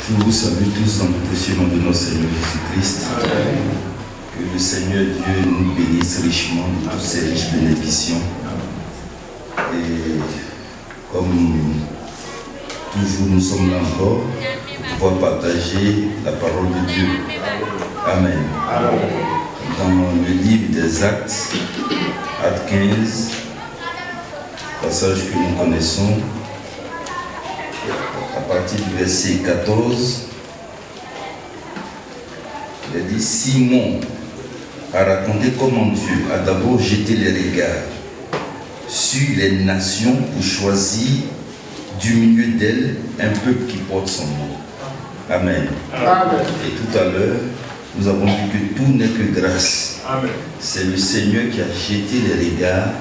Je vous salue tous dans le précieux nom de notre Seigneur Jésus-Christ. Que le Seigneur Dieu nous bénisse richement de toutes ces riches bénédictions. Et comme toujours, nous sommes là encore pour pouvoir partager la parole de Dieu. Amen. Dans le livre des Actes, Actes 15, passage que nous connaissons, à partir du verset 14, il a dit: Simon a raconté comment Dieu a d'abord jeté les regards sur les nations pour choisir du milieu d'elles un peuple qui porte son nom. Amen. Amen. Et tout à l'heure, nous avons vu que tout n'est que grâce. Amen. C'est le Seigneur qui a jeté les regards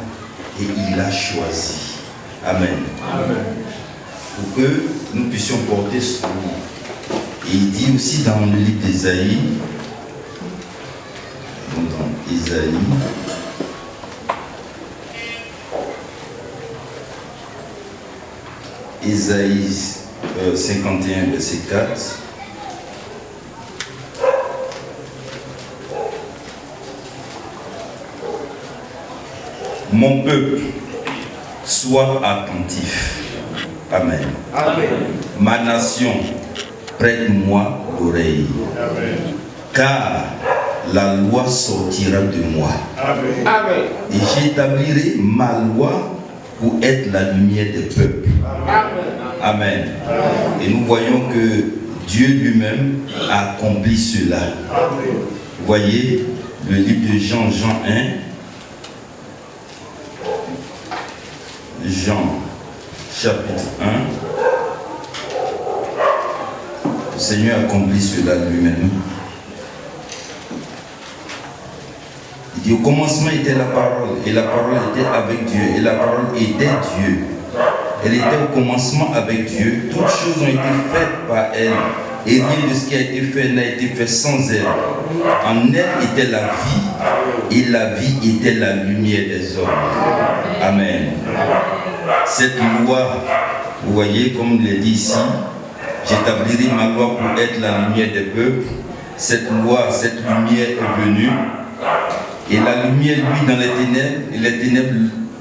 et il a choisi. Amen. Amen. Pour que nous puissions porter son nom. Et il dit aussi dans le livre d'Ésaïe, dans Ésaïe, Ésaïe 51, verset 4. Mon peuple, sois attentif. Amen. Amen. Ma nation, prête-moi l'oreille. Amen. Car la loi sortira de moi. Amen. Amen. Et j'établirai ma loi pour être la lumière des peuples. Amen. Amen. Amen. Et nous voyons que Dieu lui-même a accompli cela. Amen. Vous voyez le livre de Jean 1. Jean chapitre 1. Le Seigneur a accompli cela lui-même. Il dit: au commencement était la parole, et la parole était avec Dieu, et la parole était Dieu. Elle était au commencement avec Dieu. Toutes choses ont été faites par elle, et rien de ce qui a été fait n'a été fait sans elle. En elle était la vie, et la vie était la lumière des hommes. Amen. Cette loi, vous voyez, comme il est dit ici, j'établirai ma loi pour être la lumière des peuples. Cette loi, cette lumière est venue. Et la lumière, lui, dans les ténèbres, et les ténèbres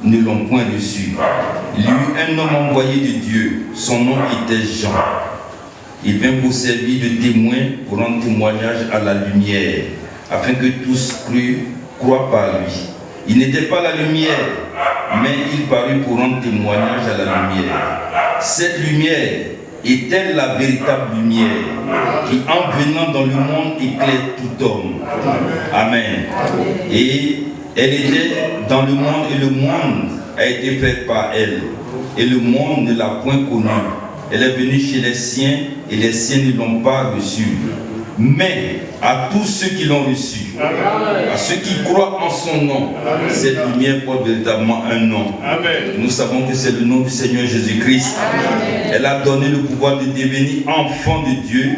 ne l'ont point reçu. Il y eut un homme envoyé de Dieu. Son nom était Jean. Il vint pour servir de témoin, pour rendre témoignage à la lumière, afin que tous croient par lui. Il n'était pas la lumière, mais il parut pour rendre témoignage à la lumière. Cette lumière est-elle la véritable lumière qui, en venant dans le monde, éclaire tout homme? Amen. Et elle était dans le monde, et le monde a été fait par elle. Et le monde ne l'a point connue. Elle est venue chez les siens, et les siens ne l'ont pas reçue. Mais à tous ceux qui l'ont reçu, à ceux qui croient en son nom, cette lumière porte véritablement un nom. Amen. Nous savons que c'est le nom du Seigneur Jésus-Christ. Elle a donné le pouvoir de devenir enfants de Dieu,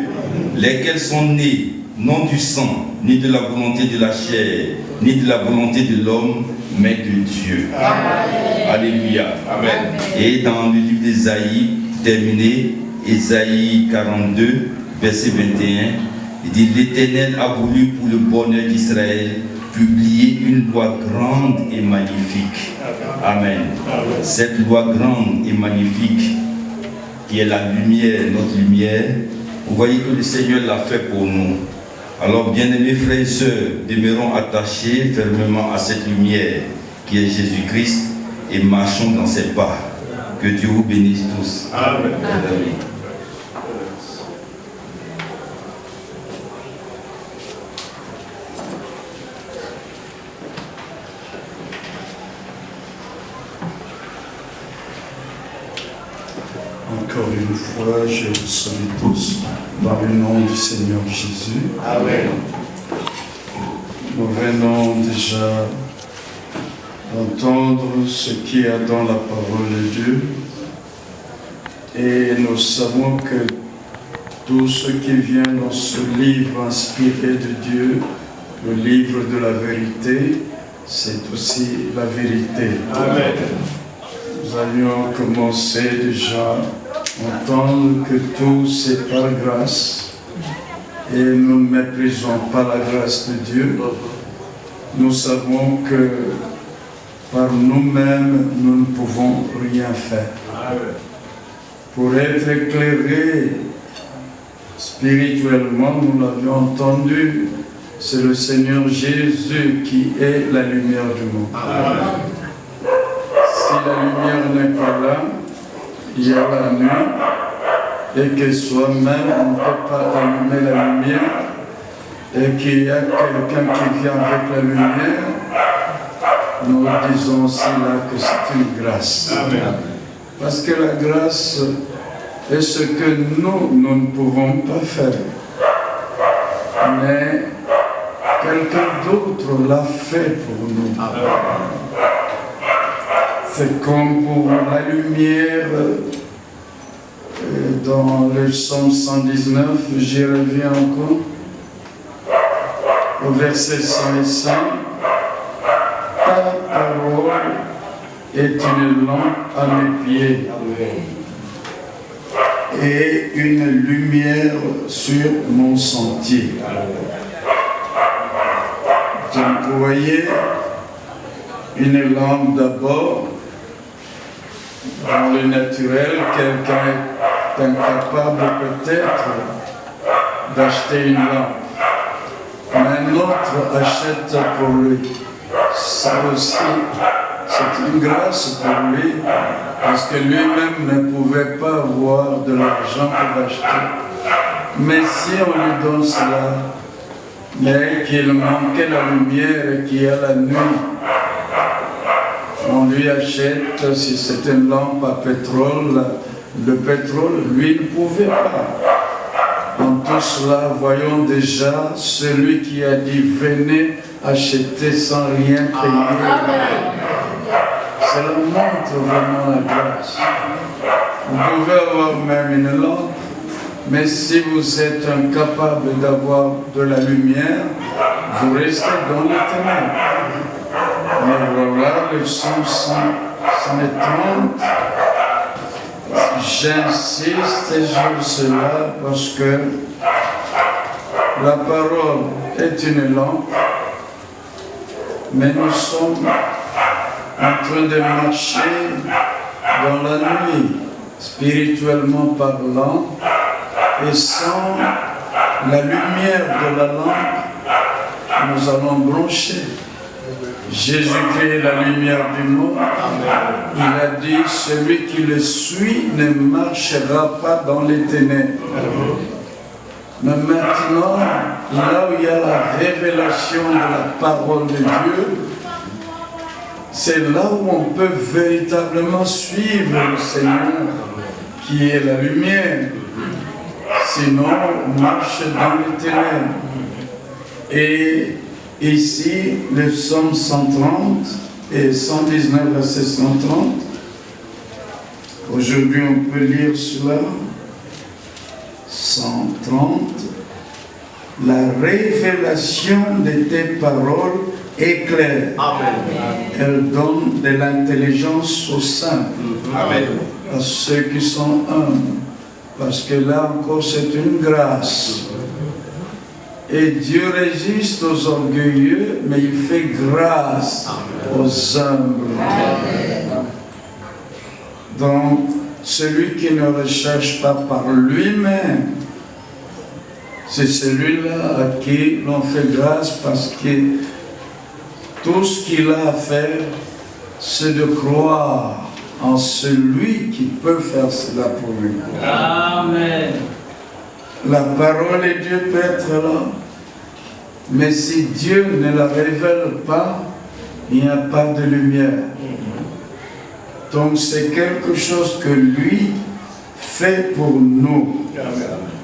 lesquels sont nés non du sang, ni de la volonté de la chair, ni de la volonté de l'homme, mais de Dieu. Amen. Alléluia. Amen. Et dans le livre d'Ésaïe, terminé, Ésaïe 42, verset 21, il dit: l'Éternel a voulu pour le bonheur d'Israël publier une loi grande et magnifique. Amen. Cette loi grande et magnifique, qui est la lumière, notre lumière, vous voyez que le Seigneur l'a fait pour nous. Alors, bien-aimés frères et sœurs, demeurons attachés fermement à cette lumière qui est Jésus-Christ et marchons dans ses pas. Que Dieu vous bénisse tous. Amen. Amen. Encore une fois, je vous salue tous dans le nom du Seigneur Jésus. Amen. Nous venons déjà d'entendre ce qu'il y a dans la parole de Dieu et nous savons que tout ce qui vient dans ce livre inspiré de Dieu, le livre de la vérité, c'est aussi la vérité. Amen. Nous allions commencer déjà entendre que tout c'est par grâce et nous ne méprisons pas la grâce de Dieu. Nous savons que par nous-mêmes, nous ne pouvons rien faire. Pour être éclairés spirituellement, nous l'avions entendu, c'est le Seigneur Jésus qui est la lumière du monde. Si la lumière n'est pas là, il y a la nuit, et que soi-même on ne peut pas allumer la lumière, et qu'il y a quelqu'un qui vient avec la lumière, nous disons aussi là que c'est une grâce. Amen. Parce que la grâce est ce que nous ne pouvons pas faire. Mais quelqu'un d'autre l'a fait pour nous. C'est comme pour la lumière dans le psaume 119, j'y reviens encore, au verset 105. Ta parole est une lampe à mes pieds et une lumière sur mon sentier. Donc vous voyez, une lampe d'abord, dans le naturel, quelqu'un est incapable peut-être d'acheter une lampe, mais un autre achète pour lui. Ça aussi, c'est une grâce pour lui, parce que lui-même ne pouvait pas avoir de l'argent pour acheter. Mais si on lui donne cela, mais qu'il manquait la lumière et qu'il y a la nuit, on lui achète, si c'est une lampe à pétrole, le pétrole, lui, ne pouvait pas. Dans tout cela, voyons déjà celui qui a dit « Venez acheter sans rien payer ». Cela montre vraiment la grâce. Vous pouvez avoir même une lampe, mais si vous êtes incapable d'avoir de la lumière, vous restez dans les ténèbres. Mais voilà, le psaume 130, j'insiste sur cela parce que la parole est une lampe, mais nous sommes en train de marcher dans la nuit, spirituellement parlant, et sans la lumière de la lampe, nous allons broncher. Jésus-Christ est la lumière du monde. Il a dit, celui qui le suit ne marchera pas dans les ténèbres. Mais maintenant, là où il y a la révélation de la parole de Dieu, c'est là où on peut véritablement suivre le Seigneur, qui est la lumière. Sinon, on marche dans les ténèbres. Et ici, le psaume 130 et 119, verset 130. Aujourd'hui, on peut lire cela. 130. La révélation de tes paroles est claire. Amen. Elle donne de l'intelligence aux simples, Amen. à ceux qui sont humbles. Parce que là encore, c'est une grâce. Et Dieu résiste aux orgueilleux, mais il fait grâce aux humbles. Donc, celui qui ne recherche pas par lui-même, c'est celui-là à qui l'on fait grâce parce que tout ce qu'il a à faire, c'est de croire en celui qui peut faire cela pour lui. Amen. La parole de Dieu peut être là, mais si Dieu ne la révèle pas, il n'y a pas de lumière. Donc c'est quelque chose que lui fait pour nous,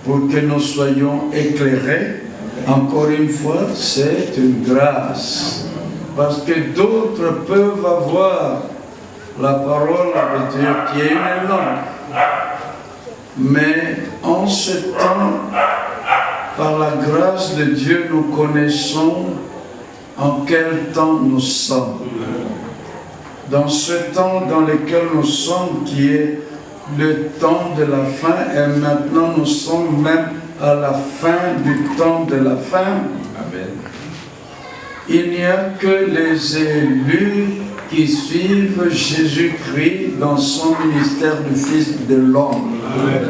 pour que nous soyons éclairés. Encore une fois, c'est une grâce. Parce que d'autres peuvent avoir la parole de Dieu qui est une langue. Mais en ce temps, par la grâce de Dieu, nous connaissons en quel temps nous sommes. Dans ce temps dans lequel nous sommes, qui est le temps de la fin et maintenant nous sommes même à la fin du temps de la fin. Amen. Il n'y a que les élus qui suivent Jésus-Christ dans son ministère du Fils de l'homme. Amen.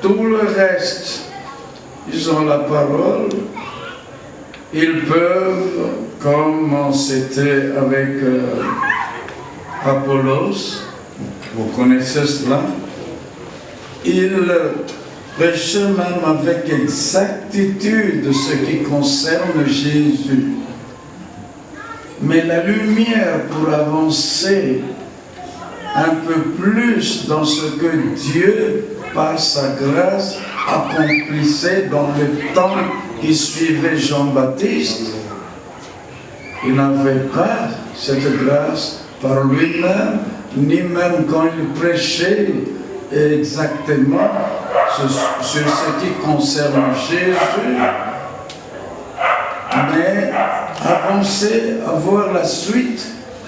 Tout le reste, ils ont la parole, ils peuvent, comme c'était avec Apollos, vous connaissez cela, ils prêchaient même avec exactitude ce qui concerne Jésus. Mais la lumière pour avancer un peu plus dans ce que Dieu, par sa grâce, accomplissait dans le temps qui suivait Jean-Baptiste, il n'avait pas cette grâce par lui-même, ni même quand il prêchait exactement sur ce qui concerne Jésus, mais avancer, avoir la suite,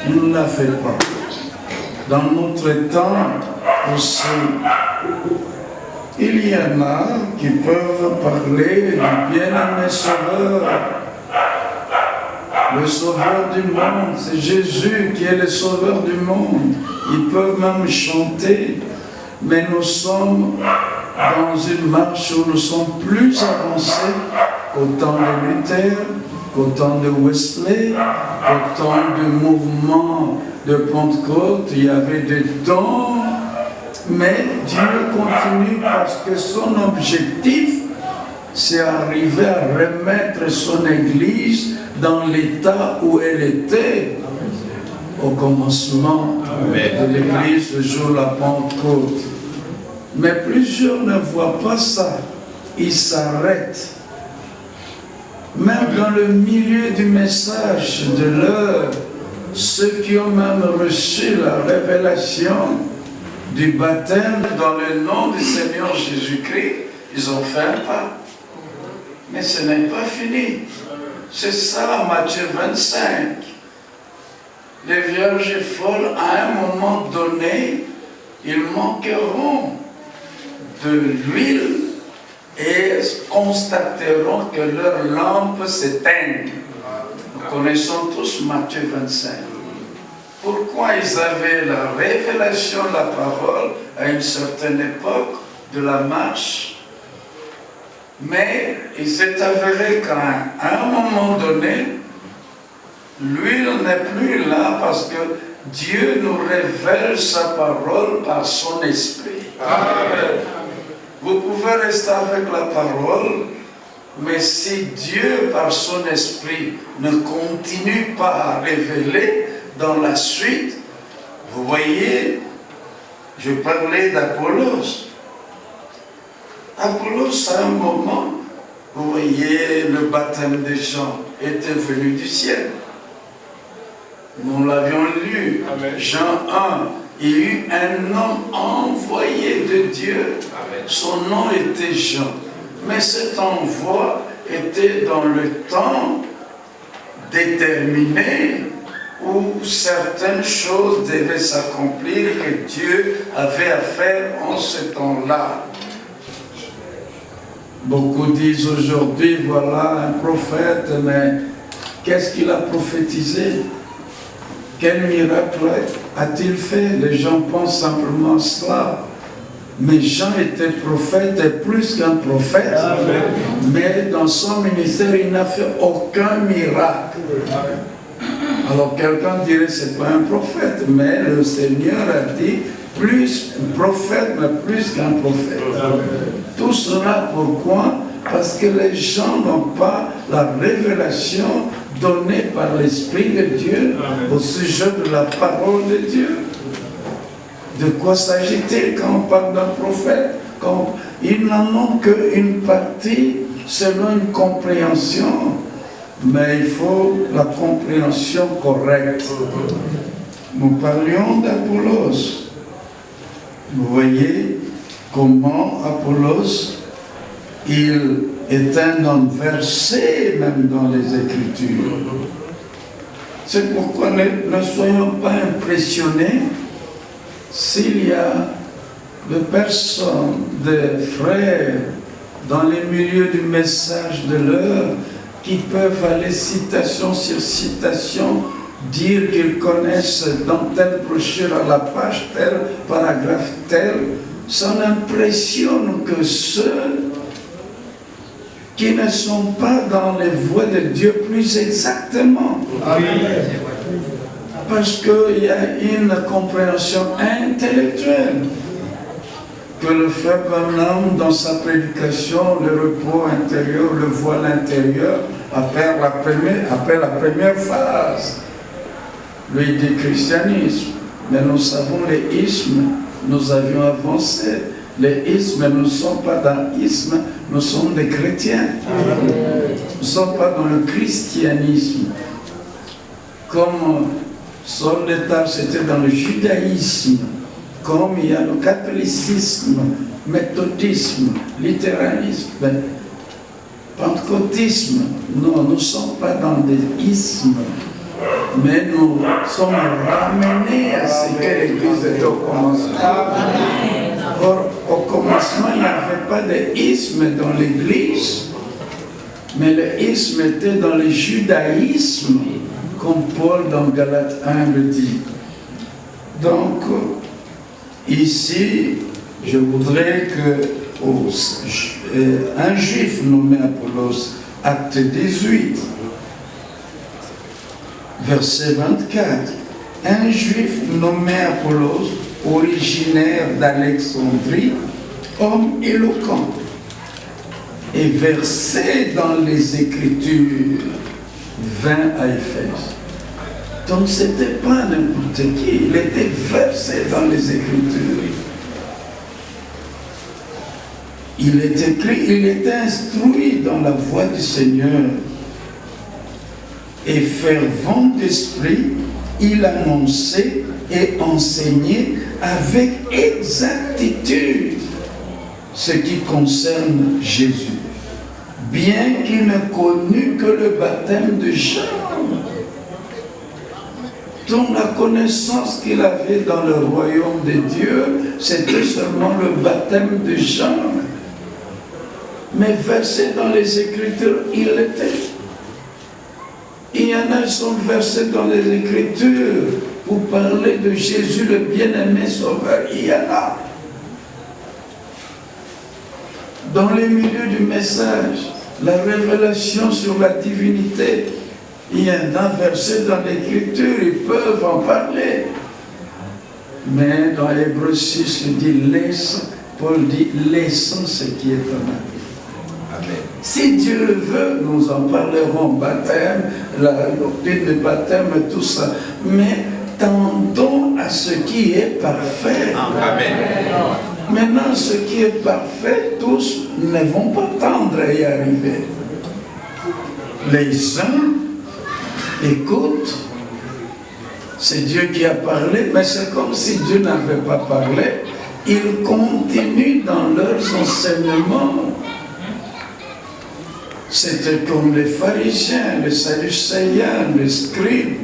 il ne l'a fait pas. Dans notre temps aussi, il y en a qui peuvent parler du bien-aimé Sauveur. Le Sauveur du monde, c'est Jésus qui est le Sauveur du monde. Ils peuvent même chanter, mais nous sommes dans une marche où nous sommes plus avancés qu'au temps de Luther, qu'au temps de Wesley, qu'au temps du mouvement de Pentecôte. Il y avait des dons, mais Dieu continue parce que son objectif, c'est arriver à remettre son Église dans l'état où elle était au commencement de l'Église le jour de la Pentecôte. Mais plusieurs ne voient pas ça. Ils s'arrêtent. Même dans le milieu du message de l'heure, ceux qui ont même reçu la révélation du baptême dans le nom du Seigneur Jésus-Christ, ils ont fait un pas. Mais ce n'est pas fini. C'est ça, Matthieu 25. Les vierges folles, à un moment donné, ils manqueront de l'huile et constateront que leurs lampes s'éteignent. Nous connaissons tous Matthieu 25. Pourquoi ils avaient la révélation de la parole à une certaine époque de la marche? Mais il s'est avéré qu'à un moment donné, l'huile n'est plus là parce que Dieu nous révèle sa parole par son esprit. Amen. Vous pouvez rester avec la parole, mais si Dieu, par son esprit, ne continue pas à révéler dans la suite, vous voyez, je parlais d'Apollos. Apollos, à un moment, vous voyez, le baptême de Jean était venu du ciel. Nous l'avions lu, Amen. Jean 1. Il y a eu un homme envoyé de Dieu. Amen. Son nom était Jean. Mais cet envoi était dans le temps déterminé où certaines choses devaient s'accomplir que Dieu avait à faire en ce temps-là. Beaucoup disent aujourd'hui, voilà un prophète, mais qu'est-ce qu'il a prophétisé? Quel miracle a-t-il fait? Les gens pensent simplement à cela. Mais Jean était prophète et plus qu'un prophète. Amen. Mais dans son ministère, il n'a fait aucun miracle. Amen. Alors quelqu'un dirait que ce n'est pas un prophète, mais le Seigneur a dit plus un prophète, mais plus qu'un prophète. Amen. Tout cela pourquoi? Parce que les gens n'ont pas la révélation donnée par l'Esprit de Dieu au sujet de la parole de Dieu. De quoi s'agit-il quand on parle d'un prophète? Ils n'en ont qu'une partie selon une compréhension, mais il faut la compréhension correcte. Nous parlions d'Apollos. Vous voyez comment Apollos, il est un homme versé même dans les Écritures. C'est pourquoi ne soyons pas impressionnés s'il y a des personnes, des frères dans les milieux du message de l'heure qui peuvent aller citation sur citation dire qu'ils connaissent dans telle brochure à la page tel, paragraphe tel, ça n'impressionne que ceux qui ne sont pas dans les voies de Dieu plus exactement. Parce qu'il y a une compréhension intellectuelle que le frère Branham, dans sa prédication, le repos intérieur, le voile intérieur, appelle la première phase, lui dit christianisme. Mais nous savons les ismes, nous avions avancé. Les ismes, nous ne sommes pas dans l'isme, nous sommes des chrétiens. Nous ne sommes pas dans le christianisme. Comme Saul de Tarse était dans le judaïsme, comme il y a le catholicisme, méthodisme, littéranisme, pentecôtisme. Non, nous ne sommes pas dans des ismes, mais nous sommes ramenés à ce que l'Église était au commencement. Or, au commencement, il n'y avait pas d'isme dans l'Église, mais l'isme était dans le judaïsme, comme Paul dans Galates 1 le dit. Donc, ici, je voudrais que un juif nommé Apollos, acte 18, verset 24, un juif nommé Apollos, originaire d'Alexandrie, homme éloquent, et versé dans les Écritures, vint à Éphèse. Donc ce n'était pas n'importe qui, il était versé dans les Écritures. Il était instruit dans la voie du Seigneur. Et fervent d'esprit, il annonçait et enseignait avec exactitude ce qui concerne Jésus, bien qu'il ne connût que le baptême de Jean. Donc la connaissance qu'il avait dans le royaume de Dieu, c'était seulement le baptême de Jean. Mais versé dans les Écritures, il l'était. Il y en a qui sont versés dans les Écritures pour parler de Jésus, le bien-aimé sauveur. Il y en a. Dans les milieux du message, la révélation sur la divinité, il y en a versés dans l'Écriture, ils peuvent en parler. Mais dans Hébreux 6, il dit, Paul dit, laissons ce qui est en nous. Si Dieu le veut, nous en parlerons, baptême, la doctrine de baptême, tout ça. Mais tendons à ce qui est parfait. Amen. Maintenant, ce qui est parfait, tous ne vont pas tendre à y arriver. Les uns écoutent, c'est Dieu qui a parlé, mais c'est comme si Dieu n'avait pas parlé. Ils continuent dans leurs enseignements. C'était comme les pharisiens, les sadducéens, les scribes.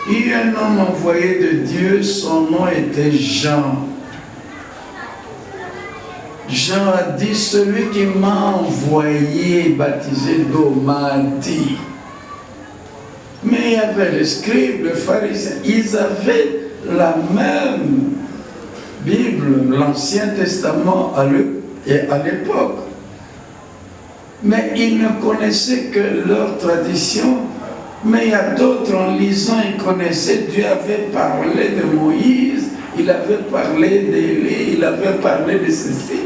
Il y a un homme envoyé de Dieu, son nom était Jean. Jean a dit, celui qui m'a envoyé baptiser d'eau m'a dit. Mais il y avait les scribes, les pharisiens, ils avaient la même Bible, l'Ancien Testament à l'époque. Mais ils ne connaissaient que leur tradition. Mais il y a d'autres, en lisant, ils connaissaient, Dieu avait parlé de Moïse, il avait parlé d'Élie, il avait parlé de ceci.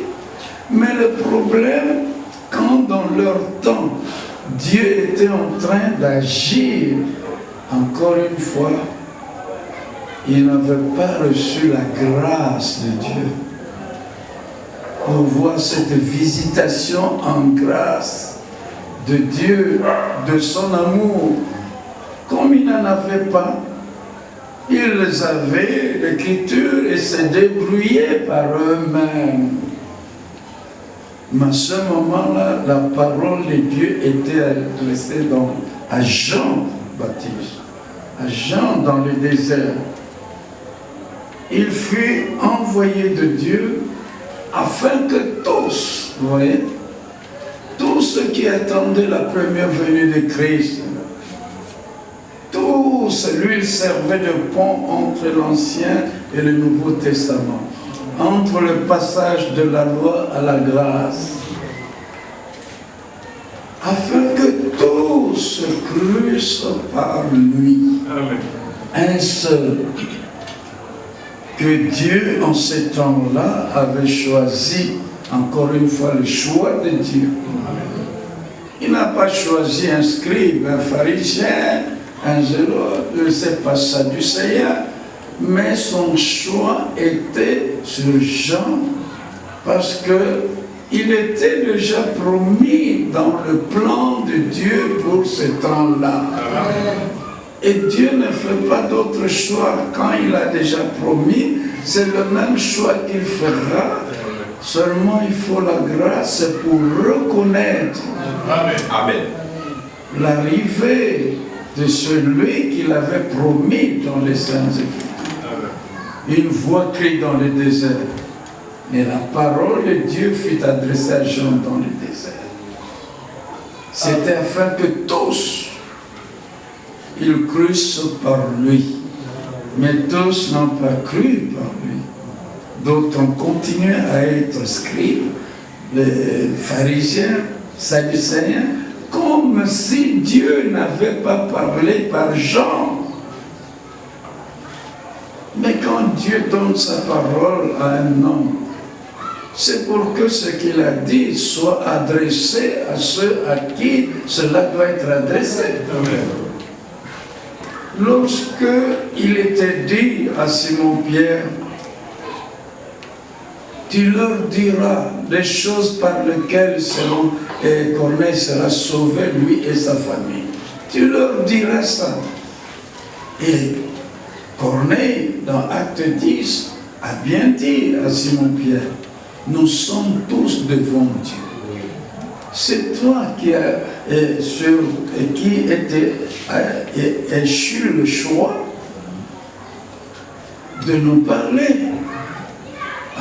Mais le problème, quand dans leur temps, Dieu était en train d'agir, encore une fois, ils n'avaient pas reçu la grâce de Dieu. Pour voir cette visitation en grâce de Dieu, de son amour. Comme ils n'en avaient pas, ils avaient l'écriture et se débrouillaient par eux-mêmes. Mais à ce moment-là, la parole de Dieu était adressée à Jean Baptiste, à Jean dans le désert. il fut envoyé de Dieu afin que tous, vous voyez, tous ceux qui attendaient la première venue de Christ, tous, lui servait de pont entre l'Ancien et le Nouveau Testament, entre le passage de la loi à la grâce, afin que tous crussent par lui. Amen. Un seul, que Dieu en ces temps-là avait choisi, encore une fois le choix de Dieu. Il n'a pas choisi un scribe, un pharisien, un zélote, je ne sais pas, sadducéen, mais son choix était sur Jean parce qu'il était déjà promis dans le plan de Dieu pour ce temps-là. Et Dieu ne fait pas d'autre choix quand il a déjà promis, c'est le même choix qu'il fera. Seulement il faut la grâce pour reconnaître l'arrivée de celui qu'il avait promis dans les Saintes Écritures. Une voix crie dans le désert. Et la parole de Dieu fut adressée à Jean dans le désert. C'était afin que tous ils crussent par lui. Mais tous n'ont pas cru par lui. D'autres ont continué à être scribes, les pharisiens, sadducéens, comme si Dieu n'avait pas parlé par Jean. Mais quand Dieu donne sa parole à un homme, c'est pour que ce qu'il a dit soit adressé à ceux à qui cela doit être adressé. Lorsque il était dit à Simon-Pierre, tu leur diras les choses par lesquelles Corneille sera sauvé, lui et sa famille. Tu leur diras ça. Et Corneille, dans Acte 10, a bien dit à Simon-Pierre, nous sommes tous devant Dieu. C'est toi qui était échu le choix de nous parler.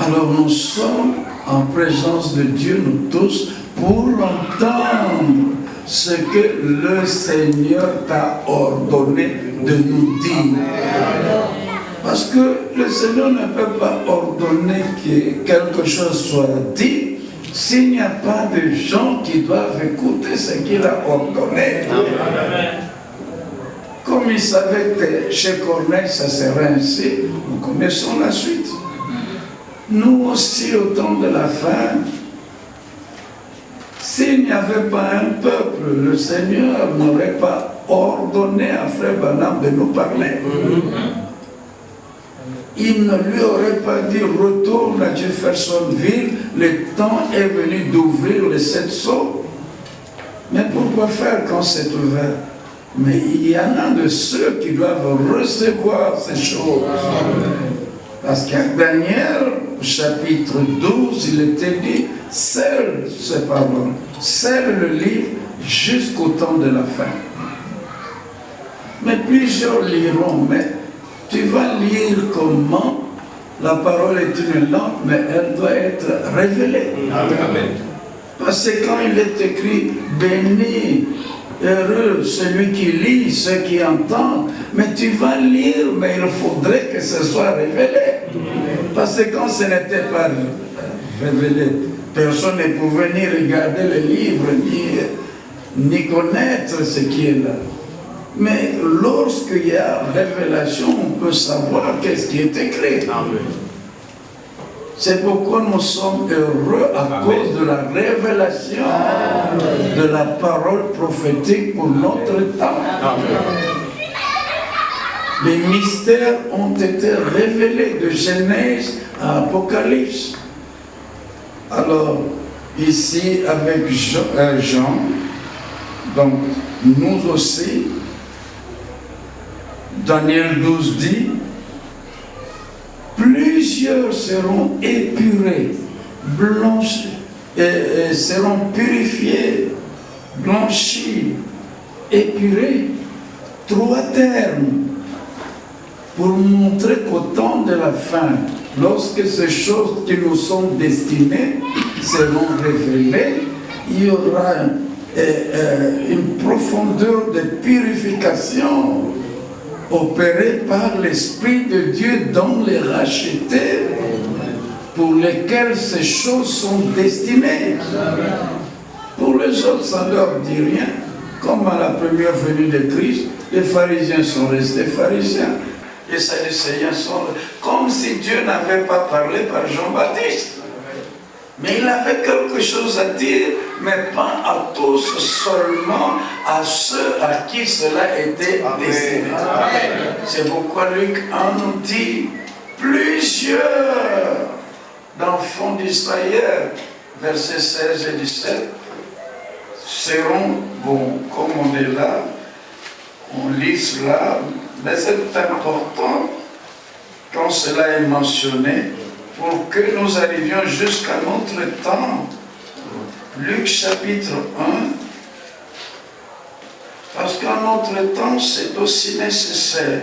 Alors nous sommes en présence de Dieu, nous tous, pour entendre ce que le Seigneur t'a ordonné de nous dire. Parce que le Seigneur ne peut pas ordonner que quelque chose soit dit s'il n'y a pas de gens qui doivent écouter ce qu'il a ordonné. Comme il savait que chez Corneille ça serait ainsi, nous connaissons la suite. Nous aussi, au temps de la fin, s'il n'y avait pas un peuple, le Seigneur n'aurait pas ordonné à Frère Branham de nous parler. Il ne lui aurait pas dit retourne à Jeffersonville, le temps est venu d'ouvrir les 7 sceaux. Mais pourquoi faire quand c'est ouvert? Mais il y en a de ceux qui doivent recevoir ces choses. Parce qu'à Daniel, chapitre 12, il était dit scelle ces paroles, scelle le livre jusqu'au temps de la fin. Mais plusieurs liront, mais tu vas lire comment la parole est une langue, mais elle doit être révélée. Amen. Parce que quand il est écrit béni, heureux celui qui lit, ceux qui entendent, mais tu vas lire, mais il faudrait que ce soit révélé. Parce que quand ce n'était pas révélé, personne ne pouvait ni regarder le livre, ni connaître ce qui est là. Mais lorsqu'il y a révélation, on peut savoir qu'est-ce qui est écrit. C'est pourquoi nous sommes heureux à cause de la révélation de la parole prophétique pour notre temps. Les mystères ont été révélés de Genèse à Apocalypse. Alors, ici, avec Jean, donc nous aussi, Daniel 12 dit, plusieurs seront épurés, blanchis, seront purifiés, blanchis, épurés, 3 termes. pour montrer qu'au temps de la fin, lorsque ces choses qui nous sont destinées seront révélées, il y aura une profondeur de purification opérée par l'Esprit de Dieu dans les rachetés pour lesquels ces choses sont destinées. Pour les autres, ça ne leur dit rien. Comme à la première venue de Christ, les pharisiens sont restés pharisiens. Les sadducéens sont comme si Dieu n'avait pas parlé par Jean-Baptiste. Mais il avait quelque chose à dire, mais pas à tous, seulement à ceux à qui cela était destiné. C'est pourquoi Luc 1 nous dit, plusieurs d'enfants d'Israël, versets 16 et 17, seront, bon, comme on est là, on lit cela, mais c'est important quand cela est mentionné, pour que nous arrivions jusqu'à notre temps. Luc chapitre 1, parce qu'en notre temps, c'est aussi nécessaire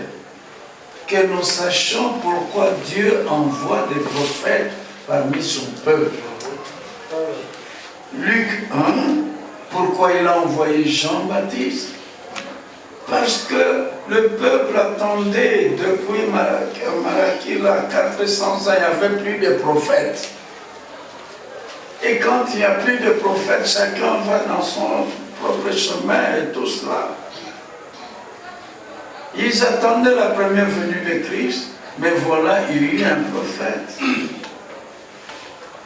que nous sachions pourquoi Dieu envoie des prophètes parmi son peuple. Luc 1, pourquoi il a envoyé Jean-Baptiste? Parce que le peuple attendait depuis Malachie, là, 400 ans, il n'y avait plus de prophètes. Et quand il n'y a plus de prophètes, chacun va dans son propre chemin et tout cela. Ils attendaient la première venue de Christ, mais voilà, il y a eu un prophète.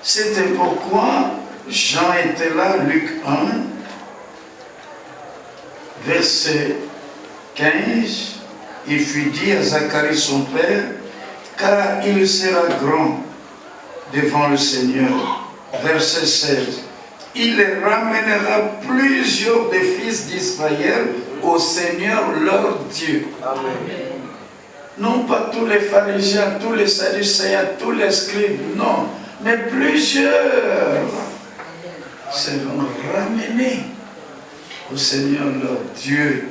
C'était pourquoi Jean était là, Luc 1, verset 15, il fut dit à Zacharie son père, car il sera grand devant le Seigneur. Verset 16, il ramènera plusieurs des fils d'Israël au Seigneur leur Dieu. Amen. Non pas tous les pharisiens, tous les sadducéens, tous les scribes, non, mais plusieurs seront ramenés au Seigneur leur Dieu.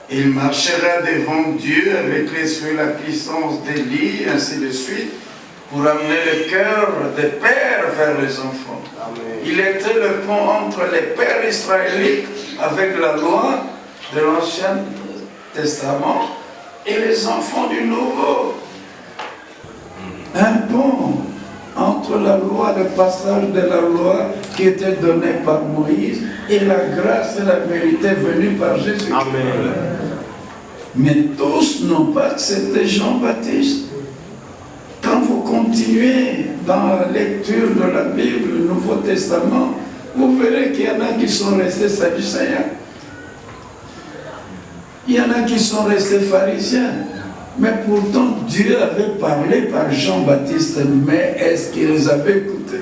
Il marchera devant Dieu avec l'esprit et la puissance d'Élie, ainsi de suite, pour amener le cœur des pères vers les enfants. Amen. Il était le pont entre les pères israélites avec la loi de l'Ancien Testament et les enfants du Nouveau. Un pont entre la loi, le passage de la loi qui était donné par Moïse et la grâce et la vérité venue par Jésus. Amen. Mais tous n'ont pas accepté Jean-Baptiste. Quand vous continuez dans la lecture de la Bible, le Nouveau Testament, vous verrez qu'il y en a qui sont restés sadducéens. Il y en a qui sont restés pharisiens. Mais pourtant, Dieu avait parlé par Jean-Baptiste, mais est-ce qu'ils les avaient écoutés?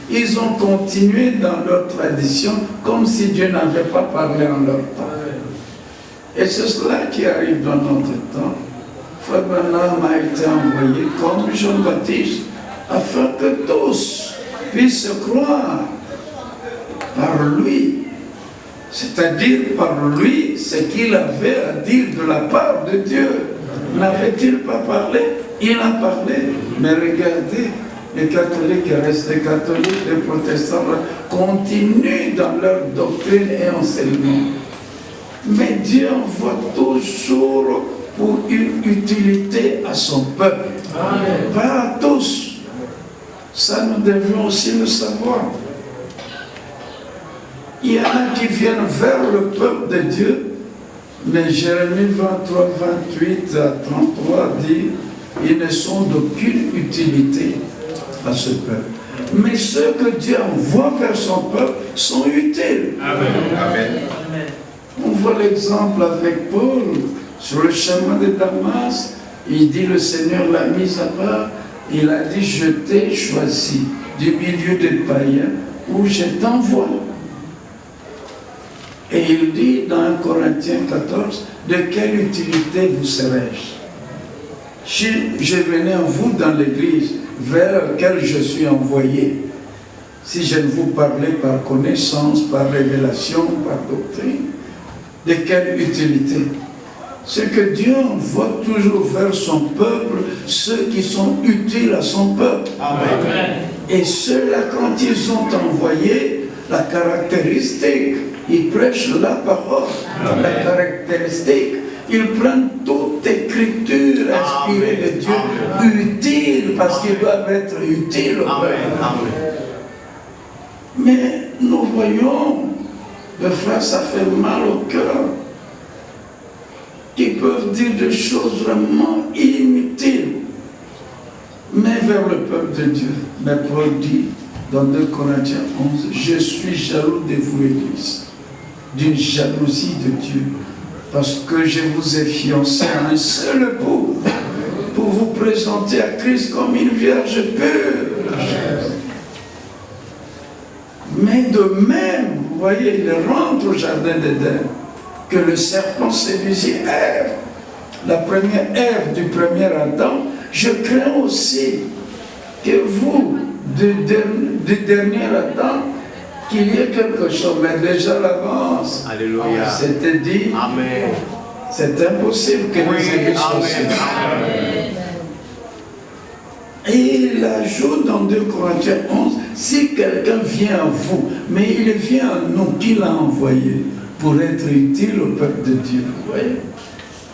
Ils ont continué dans leur tradition comme si Dieu n'avait pas parlé en leur temps. Et c'est cela qui arrive dans notre temps. Frère Branham a été envoyé comme Jean-Baptiste afin que tous puissent croire par lui. C'est-à-dire par lui ce qu'il avait à dire de la part de Dieu. N'avait-il pas parlé? Il a parlé. Mais regardez, les catholiques restent catholiques, les protestants continuent dans leur doctrine et enseignement. Mais Dieu envoie toujours pour une utilité à son peuple. Amen. Pas à tous. Ça, nous devons aussi le savoir. Il y en a qui viennent vers le peuple de Dieu, mais Jérémie 23, 28 à 33 dit, ils ne sont d'aucune utilité à ce peuple. Mais ceux que Dieu envoie vers son peuple sont utiles. Amen. Amen. On voit l'exemple avec Paul sur le chemin de Damas. Il dit, le Seigneur l'a mis à part. Il a dit, je t'ai choisi du milieu des païens où je t'envoie. Et il dit dans 1 Corinthiens 14, de quelle utilité vous serais-je? Je venais en vous dans l'église vers laquelle je suis envoyé. Si je ne vous parlais par connaissance, par révélation, par doctrine, de quelle utilité? c'est que Dieu envoie toujours vers son peuple ceux qui sont utiles à son peuple. Amen. Et ceux-là, quand ils sont envoyés, la caractéristique, ils prêchent la parole. Amen. La caractéristique, ils prennent toute écriture inspirée de Dieu, utile, parce qu'ils doivent être utiles au peuple. Mais nous voyons, des frères, ça fait mal au cœur, qui peuvent dire des choses vraiment inutiles, mais vers le peuple de Dieu. Mais Paul dit dans 2 Corinthiens 11, je suis jaloux de vous, Église, d'une jalousie de Dieu, parce que je vous ai fiancé à un seul époux, pour vous présenter à Christ comme une vierge pure. Mais de même, vous voyez, il rentre au jardin d'Éden, que le serpent séduisit Ève, la première Ève du premier Adam. Je crains aussi que vous, du dernier Adam, qu'il y ait quelque chose, mais déjà l'avance. Alléluia. C'était dit, Amen. c'est impossible que nous ayons ceci. Et il ajoute dans 2 Corinthiens 11, si quelqu'un vient à vous, mais il vient à nous qui l'a envoyé pour être utile au peuple de Dieu. Vous voyez?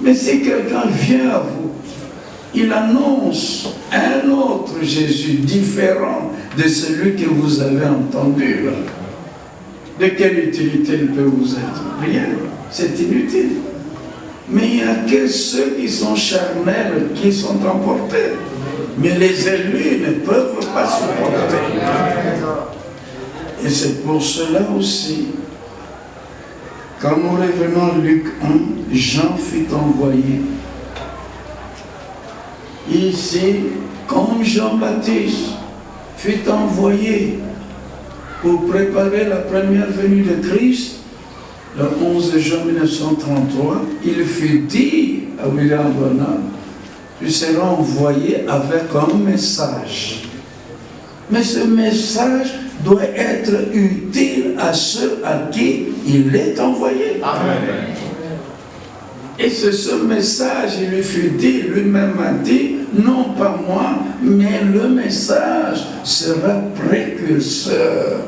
Mais si quelqu'un vient à vous, il annonce un autre Jésus différent de celui que vous avez entendu. Là. De quelle utilité il peut vous être? Rien, c'est inutile. Mais il n'y a que ceux qui sont charnels qui sont emportés. Mais les élus ne peuvent pas supporter. Et c'est pour cela aussi, quand nous revenons à Luc 1, Jean fut envoyé. Ici, comme Jean-Baptiste fut envoyé pour préparer la première venue de Christ, le 11 juin 1933, il fut dit à William Branham, tu seras envoyé avec un message. Mais ce message doit être utile à ceux à qui il est envoyé. Amen. Et c'est ce message, il lui fut dit, lui-même a dit, non pas moi, mais le message sera précurseur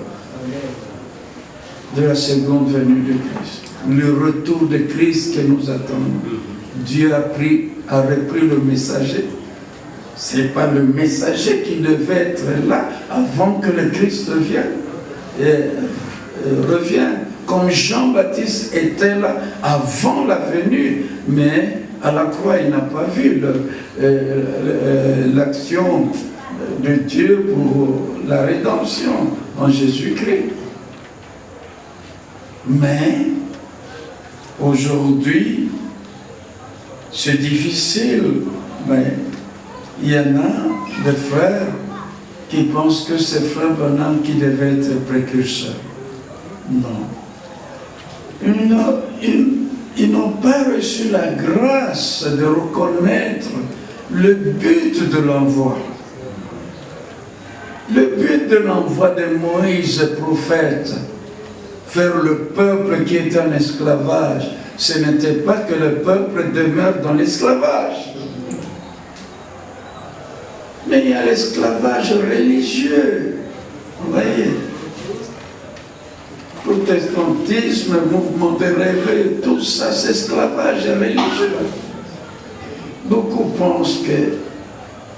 de la seconde venue de Christ. Le retour de Christ que nous attendons. Dieu a repris le messager. Ce n'est pas le messager qui devait être là avant que le Christ revienne. Comme Jean-Baptiste était là avant la venue, mais à la croix, il n'a pas vu l'action de Dieu pour la rédemption en Jésus-Christ. Mais aujourd'hui, c'est difficile, mais il y en a des frères qui pensent que c'est frère Branham qui devait être précurseur. Non. Ils n'ont pas reçu la grâce de reconnaître le but de l'envoi. Le but de l'envoi de Moïse, prophète, vers le peuple qui est en esclavage, ce n'était pas que le peuple demeure dans l'esclavage. Mais il y a l'esclavage religieux. Vous voyez? Protestantisme, mouvement de réveil, tout ça, c'est esclavage religieux. Beaucoup pensent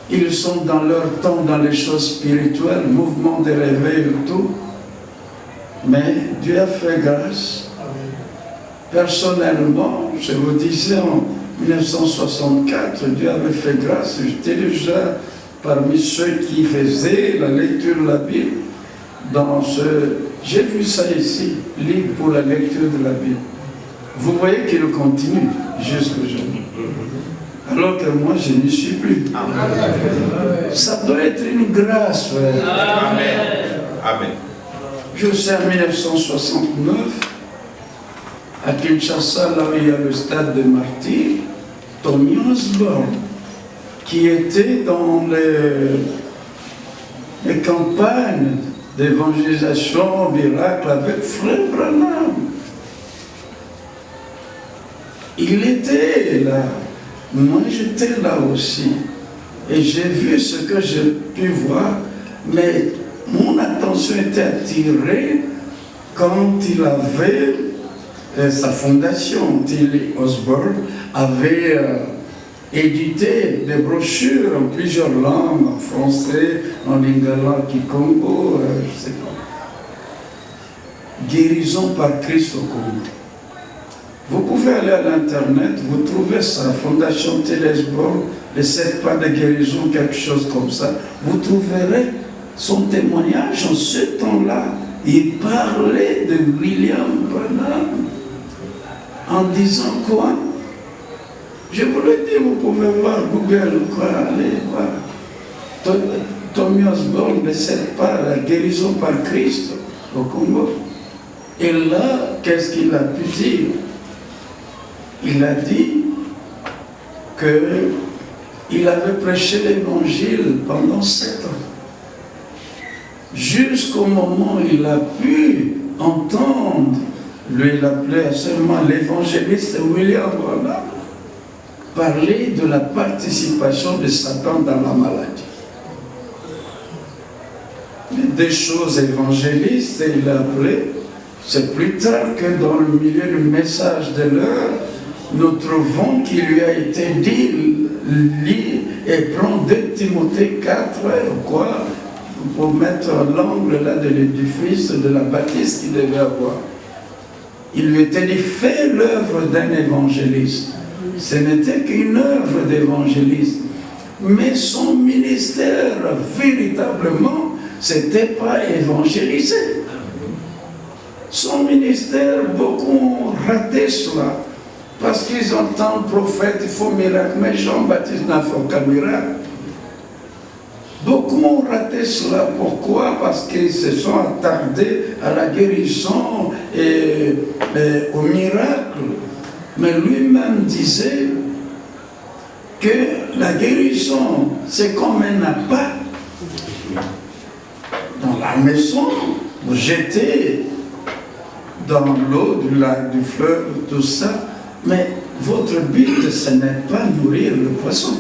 qu'ils sont dans leur temps dans les choses spirituelles, mouvement de réveil et tout. Mais Dieu a fait grâce. Personnellement, je vous disais en 1964, Dieu avait fait grâce. J'étais déjà parmi ceux qui faisaient la lecture de la Bible dans j'ai vu ça ici, livre pour la lecture de la Bible. Vous voyez qu'il continue jusqu'aujourd'hui. Alors que moi, je n'y suis plus. Amen. Ça doit être une grâce, frère. Amen. Amen. Je sais en 1969, à Kinshasa, là où il y a le stade de martyrs, Tommy Osborne, qui était dans les campagnes d'évangélisation, miracle avec Frère Branham. Il était là. Moi, j'étais là aussi. Et j'ai vu ce que j'ai pu voir, mais mon attention était attirée quand il avait sa fondation, Tilly Osborne, avait édité des brochures en plusieurs langues, en français, en lingala, kikongo, je ne sais pas. Guérison par Christ au Congo. Vous pouvez aller à l'internet, vous trouvez sa fondation Tilly Osborne, les 7 pas de guérison, quelque chose comme ça. Vous trouverez son témoignage en ce temps-là. Il parlait de William Branham en disant quoi? Je vous le dis, vous pouvez voir Google, quoi, allez voir. Tommy Osborne ne sait pas la guérison par Christ au Congo. Et là, qu'est-ce qu'il a pu dire? Il a dit qu'il avait prêché l'évangile pendant 7 ans. Jusqu'au moment où il a pu entendre, lui il appelait seulement l'évangéliste William Branham, parler de la participation de Satan dans la maladie. Des choses évangélistes, il a appelé, c'est plus tard que dans le milieu du message de l'heure, nous trouvons qu'il lui a été dit, lis et prends 2 Timothée 4, quoi, pour mettre l'angle là de l'édifice de la bâtisse qu'il devait avoir. Il lui était dit, fais l'œuvre d'un évangéliste. Ce n'était qu'une œuvre d'évangéliste. Mais son ministère, véritablement, c'était pas évangéliser. Son ministère, beaucoup ont raté cela. Parce qu'ils entendent prophète, il faut miracle. Mais Jean-Baptiste n'a fait aucun miracle. Beaucoup ont raté cela. Pourquoi? Parce qu'ils se sont attardés à la guérison et au miracle. Mais lui-même disait que la guérison, c'est comme un appât dans la maison. Vous jetez dans l'eau du lac, du fleuve, tout ça. Mais votre but, ce n'est pas nourrir le poisson.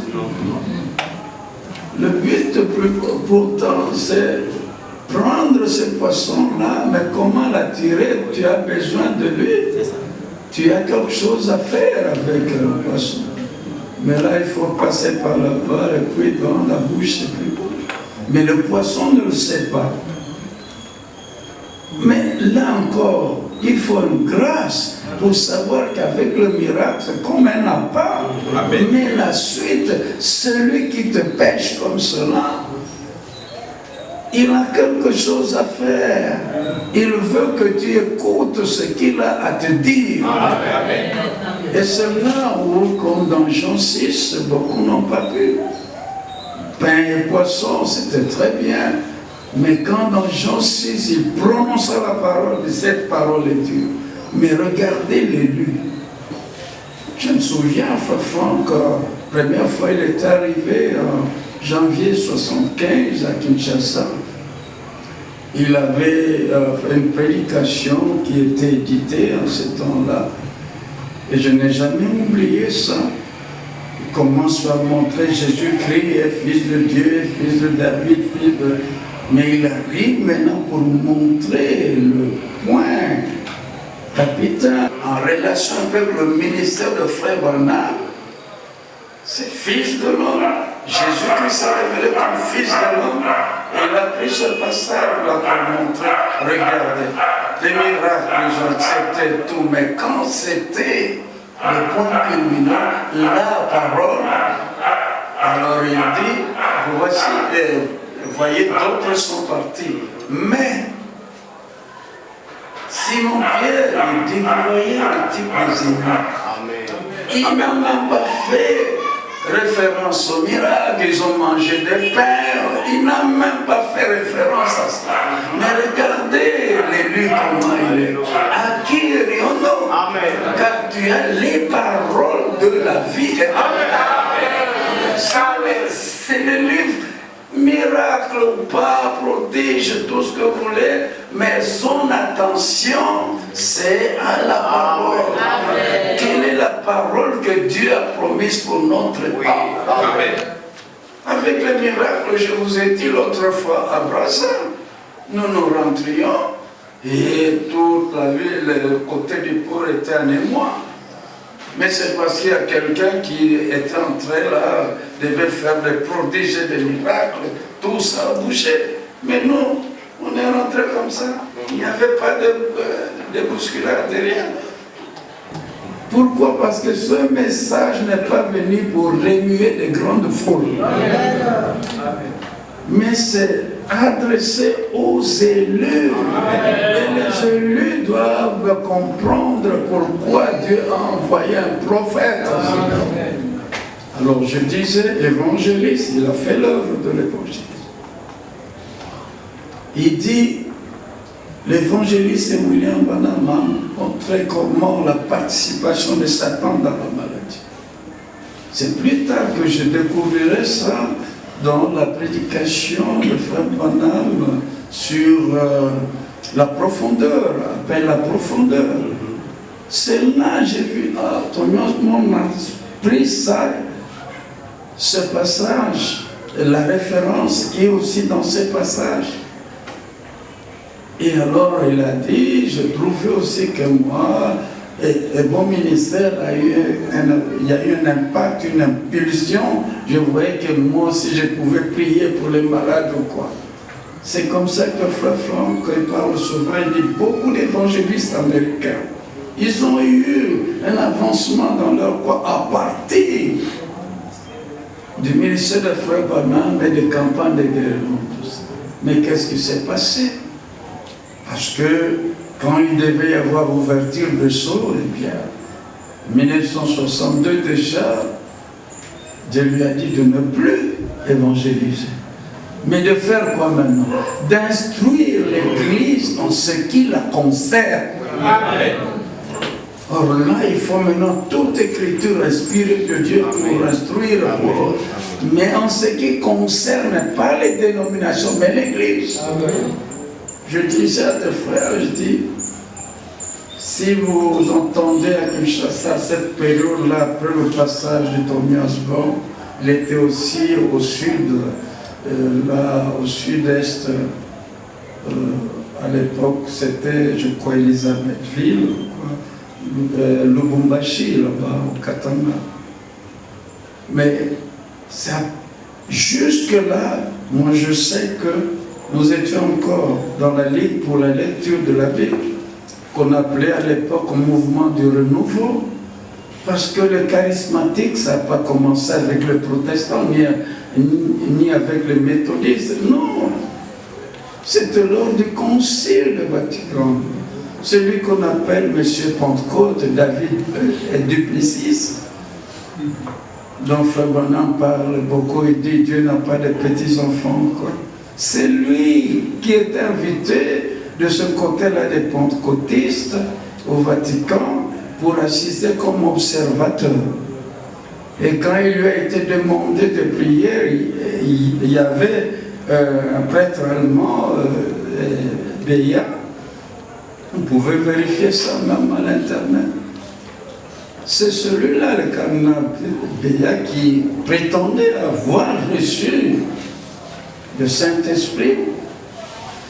Le but, pourtant, c'est prendre ce poisson-là, mais comment l'attirer? Tu as besoin de lui. Tu as quelque chose à faire avec le poisson. Mais là, il faut passer par là-bas, et puis dans la bouche, c'est plus beau. Mais le poisson ne le sait pas. Mais là encore, il faut une grâce pour savoir qu'avec le miracle, c'est comme un appât. Mais la suite, celui qui te pêche comme cela, il a quelque chose à faire. Il veut que tu écoutes ce qu'il a à te dire. Amen. Et c'est là où, comme dans Jean 6, beaucoup n'ont pas pu. Pain et poisson, c'était très bien. Mais quand dans Jean 6, il prononça la parole, cette parole est dure. Mais regardez l'élu. Je me souviens, Franck, la première fois il est arrivé en janvier 75 à Kinshasa. Il avait fait une prédication qui était éditée en ce temps-là. Et je n'ai jamais oublié ça. Il commence à montrer Jésus-Christ est fils de Dieu, fils de David, fils de... Mais il arrive maintenant pour montrer le point capital en relation avec le ministère de Frère Branham. C'est fils de l'homme. Jésus-Christ s'est révélé comme fils de l'homme. Et il a pris ce passage-là pour montrer, regardez, les miracles, ils ont accepté tout, mais quand c'était le point culminant, la parole, alors il dit, voici, vous voyez, d'autres sont partis. Mais, Simon-Pierre, il dit, vous voyez le type des ennemis. Il n'a même pas fait référence au miracle, ils ont mangé des pains, il n'a même pas fait référence à ça. Mais regardez l'élu comment il est. À qui rions-nous? Car tu as les paroles de la vie éternelle. Ça, c'est le livre. Mais miracle ou pas, prodige, tout ce que vous voulez, mais son attention, c'est à la parole. Amen. Quelle est la parole que Dieu a promise pour notre temps? Amen. Avec les miracles, je vous ai dit l'autre fois à Brazza, nous rentrions et toute la ville, le côté du port était en émoi. Mais c'est parce qu'il y a quelqu'un qui était en train là, devait faire des prodiges et des miracles, tout ça a bougé. Mais nous, on est rentrés comme ça. Il n'y avait pas de bousculade, de rien. Pourquoi? Parce que ce message n'est pas venu pour remuer de grandes foules. Mais c'est adressé aux élus. Et les élus doivent comprendre pourquoi Dieu a envoyé un prophète. Alors je disais, évangéliste, il a fait l'œuvre de l'évangile. Il dit, l'évangéliste William Branham a montré comment la participation de Satan dans la maladie. C'est plus tard que je découvrirai ça dans la prédication de Frère Branham sur la profondeur, appelle la profondeur. C'est là j'ai vu, ton mon a pris ça, ce passage, la référence qui est aussi dans ce passage. Et alors il a dit, je trouvais aussi que moi, et mon ministère il y a eu un impact, une impulsion. Je voyais que moi aussi je pouvais prier pour les malades ou quoi. C'est comme ça que Frère Franck, il parle souvent, il dit beaucoup d'évangélistes américains. Ils ont eu un avancement dans leur quoi à partir du ministère de Frère Branham et des campagnes de guérison. Mais qu'est-ce qui s'est passé? Parce que quand il devait y avoir ouverture de sceaux, eh bien, en 1962 déjà, Dieu lui a dit de ne plus évangéliser. Mais de faire quoi maintenant? D'instruire l'Église en ce qui la concerne. Amen. Or là, il faut maintenant toute écriture inspirée de Dieu pour instruire, mais en ce qui concerne pas les dénominations, mais l'Église. Je disais à tes frères, je dis, si vous entendez à Kinshasa, cette période-là, après le passage de Tommy Osborne, il était aussi au sud, là, au sud-est, à l'époque, c'était, je crois, Elisabethville, Lubumbashi, là-bas, au Katanga. Mais ça, jusque-là, moi je sais que nous étions encore dans la ligue pour la lecture de la Bible, qu'on appelait à l'époque mouvement du renouveau, parce que le charismatique, ça n'a pas commencé avec les protestants, ni avec les méthodistes, non. C'était lors du concile de Vatican. Celui qu'on appelle M. Pentecôte, David Duplessis, dont Frère Branham parle beaucoup, il dit Dieu n'a pas de petits-enfants. C'est lui qui est invité de ce côté-là des pentecôtistes au Vatican pour assister comme observateur. Et quand il lui a été demandé de prier, il y avait un prêtre allemand, Béat. Vous pouvez vérifier ça même à l'internet. C'est celui-là, le cardinal Béat, qui prétendait avoir reçu le Saint-Esprit.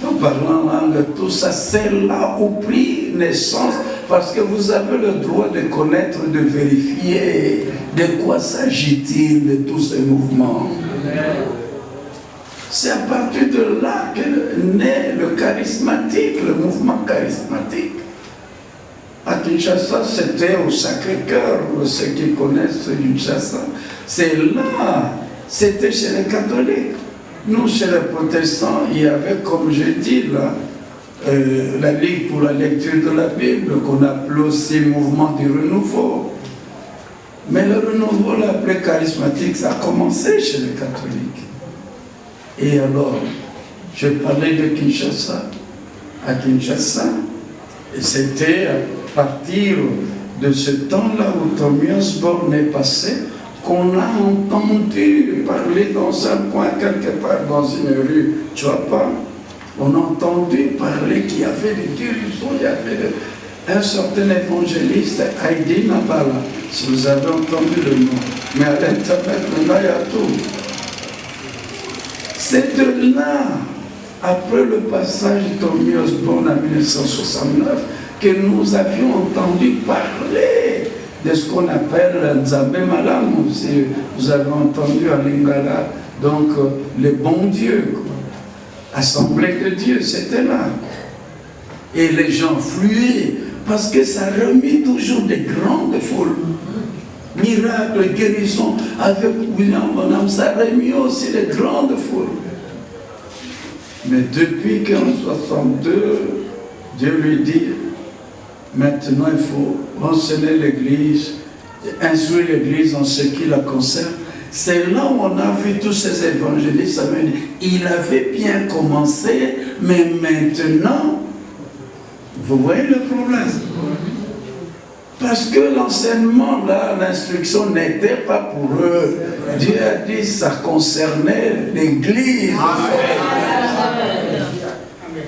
En parlant langue, tout ça, c'est là où prit naissance, parce que vous avez le droit de connaître, de vérifier de quoi s'agit-il de tous ces mouvements. C'est à partir de là que naît le charismatique, le mouvement charismatique. À Kinshasa, c'était au Sacré-Cœur, ceux qui connaissent Kinshasa. C'est là, c'était chez les catholiques. Nous, chez les protestants, il y avait, comme je dis là, la Ligue pour la lecture de la Bible, qu'on appelait aussi mouvement du renouveau. Mais le renouveau, l'appelé charismatique, ça a commencé chez les catholiques. Et alors, je parlais de Kinshasa. À Kinshasa, et c'était à partir de ce temps-là où Tommy Osborne est passé, qu'on a entendu parler dans un coin, quelque part dans une rue, tu vois pas, on a entendu parler qu'il y avait des guérisons, il y avait un certain évangéliste, Heidi Nabala, si vous avez entendu le nom, mais à l'internet, maintenant il y a tout. C'est de là, après le passage de Tommy Osborne en 1969, que nous avions entendu parler de ce qu'on appelle Nzambe Malamu, si vous avez entendu à Lingala, donc le bon Dieu, quoi. Assemblée de Dieu, c'était là. Et les gens fluaient, parce que ça remet toujours des grandes foules. Miracles, guérison, avec William Bonham, ça remet aussi des grandes foules. Mais depuis 1962, Dieu lui dit, maintenant il faut renseigner l'Église, instruire l'Église en ce qui la concerne. C'est là où on a vu tous ces évangélistes. Il avait bien commencé, mais maintenant, vous voyez le problème. Parce que l'enseignement, là, l'instruction n'était pas pour eux. Dieu a dit que ça concernait l'Église.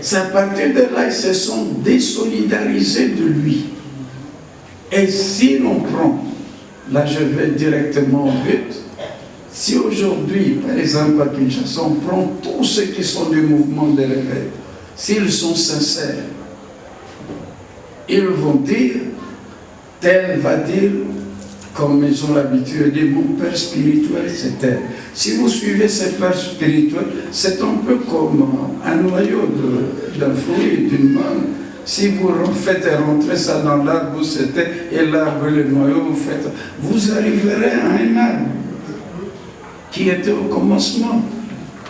C'est à partir de là, ils se sont désolidarisés de lui. Et si l'on prend, là je vais directement au but, si aujourd'hui, par exemple à Kinshasa, on prend tous ceux qui sont du mouvement de réveil, s'ils sont sincères, ils vont dire, tel va dire, comme ils ont l'habitude de dire, mon père spirituel c'est tel. Si vous suivez ce père spirituel, c'est un peu comme un noyau d'un fruit, d'une mangue. Si vous faites rentrer ça dans l'arbre où c'était, et l'arbre, le noyau, vous arriverez à un arbre qui était au commencement.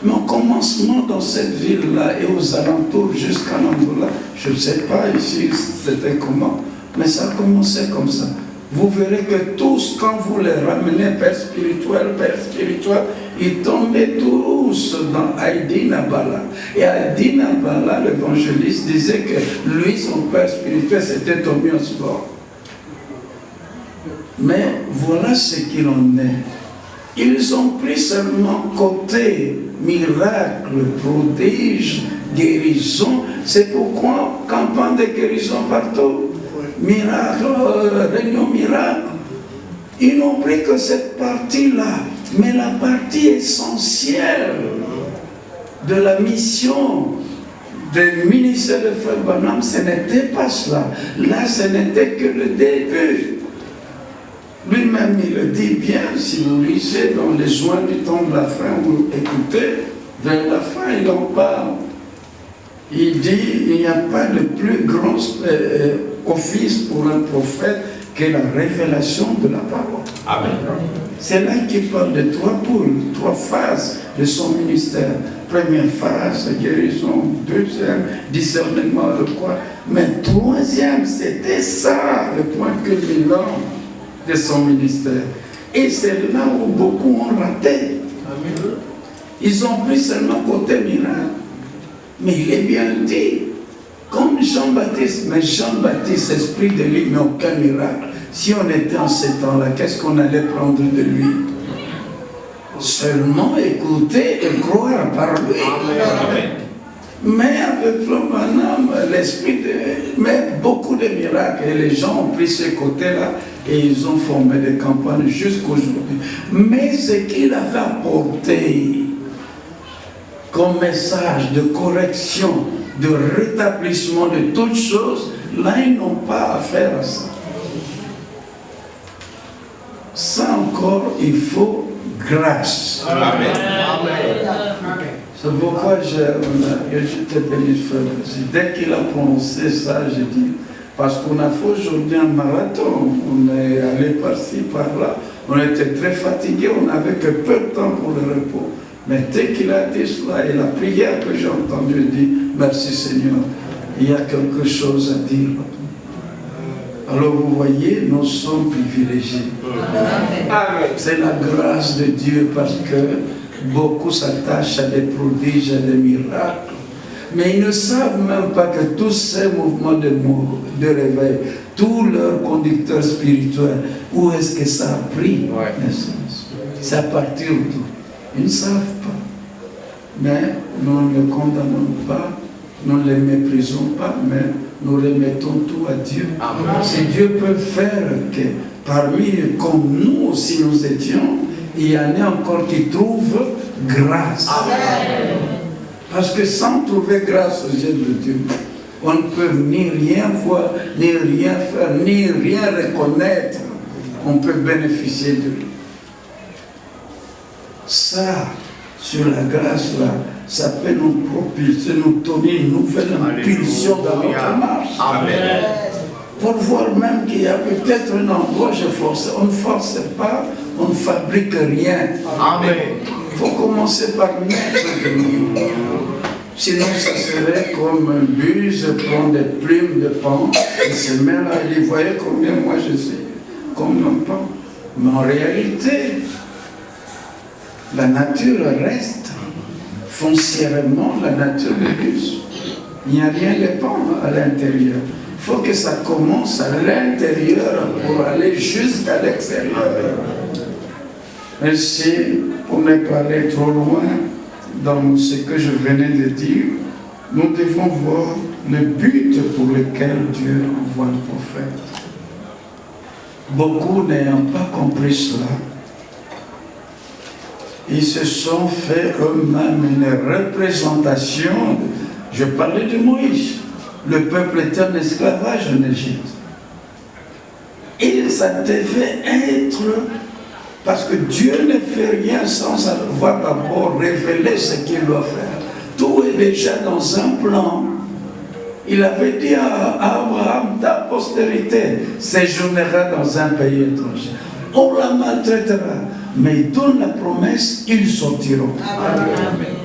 Mais au commencement dans cette ville-là et aux alentours jusqu'à l'Angola, je ne sais pas ici c'était comment, mais ça a commencé comme ça. Vous verrez que tous, quand vous les ramenez père spirituel, ils tombaient tous dans Heidi Nabala. Et Heidi Nabala, l'évangéliste, disait que lui, son père spirituel, c'était Tommy Osborne. Mais voilà ce qu'il en est. Ils ont pris seulement côté miracle, prodige, guérison. C'est pourquoi campagne de guérison partout. Miracle, réunion miracle. Ils n'ont pris que cette partie-là. Mais la partie essentielle de la mission du ministère de Frère Branham, ce n'était pas cela. Là, ce n'était que le début. Lui-même, il le dit bien, si vous lisez dans les joints du temps de la fin, vous écoutez, vers la fin, il en parle. Il dit, il n'y a pas de plus grand office pour un prophète que la révélation de la parole. Amen. C'est là qu'il parle de trois phases de son ministère. Première phase, guérison. Deuxième, discernement, le quoi. Mais troisième, c'était ça, le point culminant de son ministère. Et c'est là où beaucoup ont raté. Ils ont pris seulement côté miracle. Mais il est bien dit, comme Jean-Baptiste, mais Jean-Baptiste, esprit de lui, mais aucun miracle. Si on était en ces temps-là, qu'est-ce qu'on allait prendre de lui? Seulement écouter et croire par lui. Amen. Mais avec Frère Branham, l'esprit de... Mais beaucoup de miracles. Et les gens ont pris ce côté-là et ils ont formé des campagnes jusqu'aujourd'hui. Mais ce qu'il avait apporté comme message de correction, de rétablissement de toutes choses, là, ils n'ont pas affaire à ça. Ça encore, il faut grâce. Amen. C'est pourquoi j'étais béni, frère. Dès qu'il a prononcé ça, j'ai dit, parce qu'on a fait aujourd'hui un marathon, on est allé par-ci, par-là, on était très fatigués, on n'avait que peu de temps pour le repos. Mais dès qu'il a dit cela, et la prière que j'ai entendue dit, merci Seigneur, il y a quelque chose à dire. Alors vous voyez, nous sommes privilégiés. C'est la grâce de Dieu parce que beaucoup s'attachent à des prodiges, à des miracles. Mais ils ne savent même pas que tous ces mouvements de réveil, tous leurs conducteurs spirituels, où est-ce que ça a pris naissance? C'est à partir d'où? Ils ne savent pas. Mais nous ne les condamnons pas, nous ne les méprisons pas, mais nous remettons tout à Dieu. Amen. Si Dieu peut faire que parmi, comme nous aussi nous étions, il y en a encore qui trouvent grâce. Amen. Parce que sans trouver grâce aux yeux de Dieu, on ne peut ni rien voir, ni rien faire, ni rien reconnaître. On peut bénéficier de lui. Ça, sur la grâce là, ça peut nous propulser, nous donner une nouvelle impulsion dans notre marche. Amen. Pour voir même qu'il y a peut-être un endroit, on ne force pas, on ne fabrique rien. Amen. Il faut commencer par mettre de nous. Sinon, ça serait comme un buse, prendre des plumes de pan, et se met là, et vous voyez combien moi je sais, comme un pan. Mais en réalité, la nature reste foncièrement la nature de buse. Il n'y a rien de pan à l'intérieur. Il faut que ça commence à l'intérieur pour aller jusqu'à l'extérieur. Ainsi, pour ne pas aller trop loin dans ce que je venais de dire, nous devons voir le but pour lequel Dieu envoie le prophète. Beaucoup n'ayant pas compris cela, ils se sont fait eux-mêmes une représentation. Je parlais de Moïse. Le peuple était en esclavage en Égypte. Et ça devait être, parce que Dieu ne fait rien sans avoir d'abord révélé ce qu'il doit faire. Tout est déjà dans un plan. Il avait dit à Abraham, ta postérité séjournera dans un pays étranger. On la maltraitera, mais il donne la promesse, ils sortiront. Amen.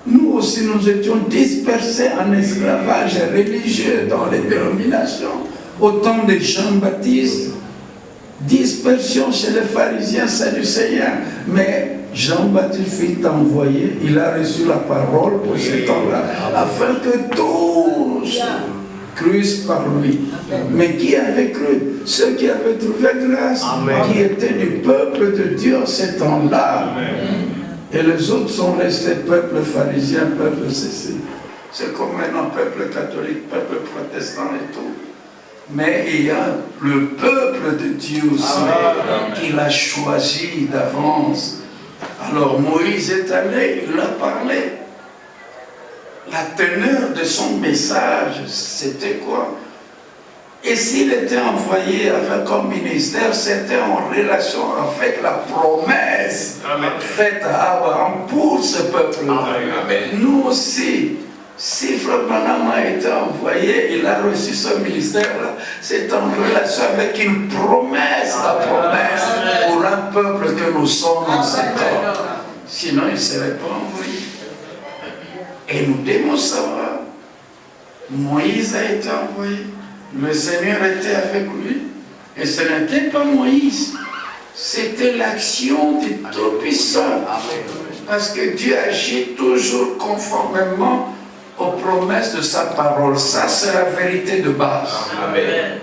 Nous aussi, nous étions dispersés en esclavage religieux dans les dénominations. Au temps de Jean-Baptiste, dispersion chez les pharisiens sadducéens. Mais Jean-Baptiste fut envoyé, il a reçu la parole pour ce temps-là, afin que tous crussent par lui. Mais qui avait cru? Ceux qui avaient trouvé grâce, qui étaient du peuple de Dieu en ce temps-là. Et les autres sont restés peuple pharisien, peuple ceci. C'est comme maintenant peuple catholique, peuple protestant et tout. Mais il y a le peuple de Dieu aussi, qu'il a choisi d'avance. Alors Moïse est allé, il a parlé. La teneur de son message, c'était quoi? Et s'il était envoyé avec un ministère, c'était en relation avec la promesse faite à Abraham pour ce peuple-là. Nous aussi, si Frère Branham a été envoyé, il a reçu ce ministère-là, c'est en relation avec une promesse, la promesse pour un peuple que nous sommes en ce temps. Sinon, il ne serait pas envoyé. Et nous devons savoir, Moïse a été envoyé. Le Seigneur était avec lui. Et ce n'était pas Moïse. C'était l'action du Tout-Puissant. Parce que Dieu agit toujours conformément aux promesses de sa parole. Ça, c'est la vérité de base. Amen.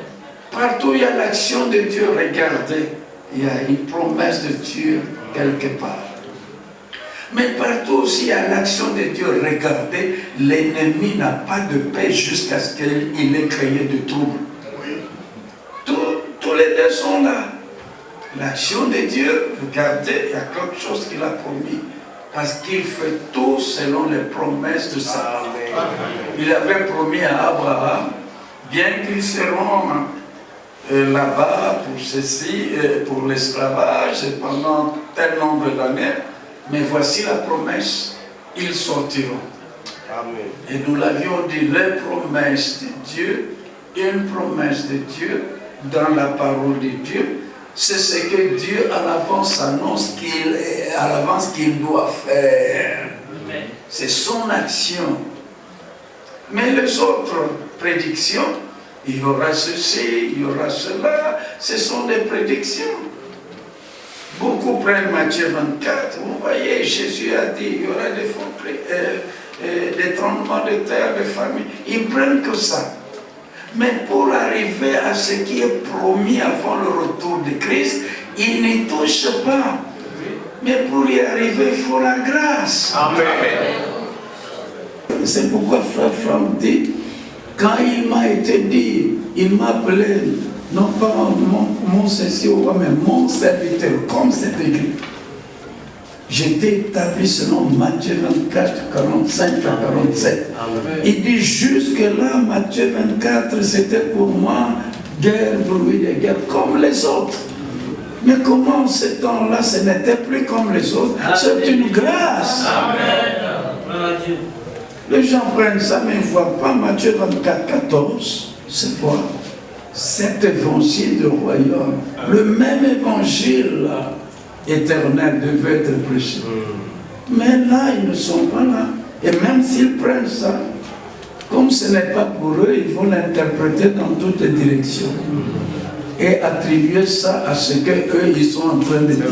Partout où il y a l'action de Dieu, regardez, il y a une promesse de Dieu quelque part. Mais partout aussi il y a l'action de Dieu, regardez, l'ennemi n'a pas de paix jusqu'à ce qu'il ait créé de troubles. Tous les deux sont là. L'action de Dieu, regardez, il y a quelque chose qu'il a promis. Parce qu'il fait tout selon les promesses de sa parole. Il avait promis à Abraham, bien qu'ils seront là-bas pour ceci, pour l'esclavage, pendant tel nombre d'années, mais voici la promesse, ils sortiront. Amen. Et nous l'avions dit, les promesses de Dieu, une promesse de Dieu dans la parole de Dieu, c'est ce que Dieu à l'avance annonce qu'il doit faire. C'est son action. Mais les autres prédictions, il y aura ceci, il y aura cela, ce sont des prédictions. Beaucoup prennent Matthieu 24, vous voyez, Jésus a dit il y aura des tremblements de terre, des familles. Ils prennent que ça. Mais pour arriver à ce qui est promis avant le retour de Christ, ils n'y touchent pas. Mais pour y arriver, il faut la grâce. Amen. C'est pourquoi Frère Franck dit, quand il m'a été dit, il m'a appelé, non pas mon ceci au roi, mais mon serviteur, comme c'est écrit. J'étais établi selon Matthieu 24, 45 à 47. Il dit jusque-là, Matthieu 24, c'était pour moi guerre, bruit de guerre, comme les autres. Mais comment ce temps-là, ce n'était plus comme les autres? C'est une grâce. Amen. Les gens prennent ça, mais ils ne voient pas Matthieu 24, 14. C'est quoi? Cet évangile du royaume, le même évangile éternel devait être prêché. Mais là, ils ne sont pas là. Et même s'ils prennent ça, comme ce n'est pas pour eux, ils vont l'interpréter dans toutes les directions. Et attribuer ça à ce qu'eux, ils sont en train de dire.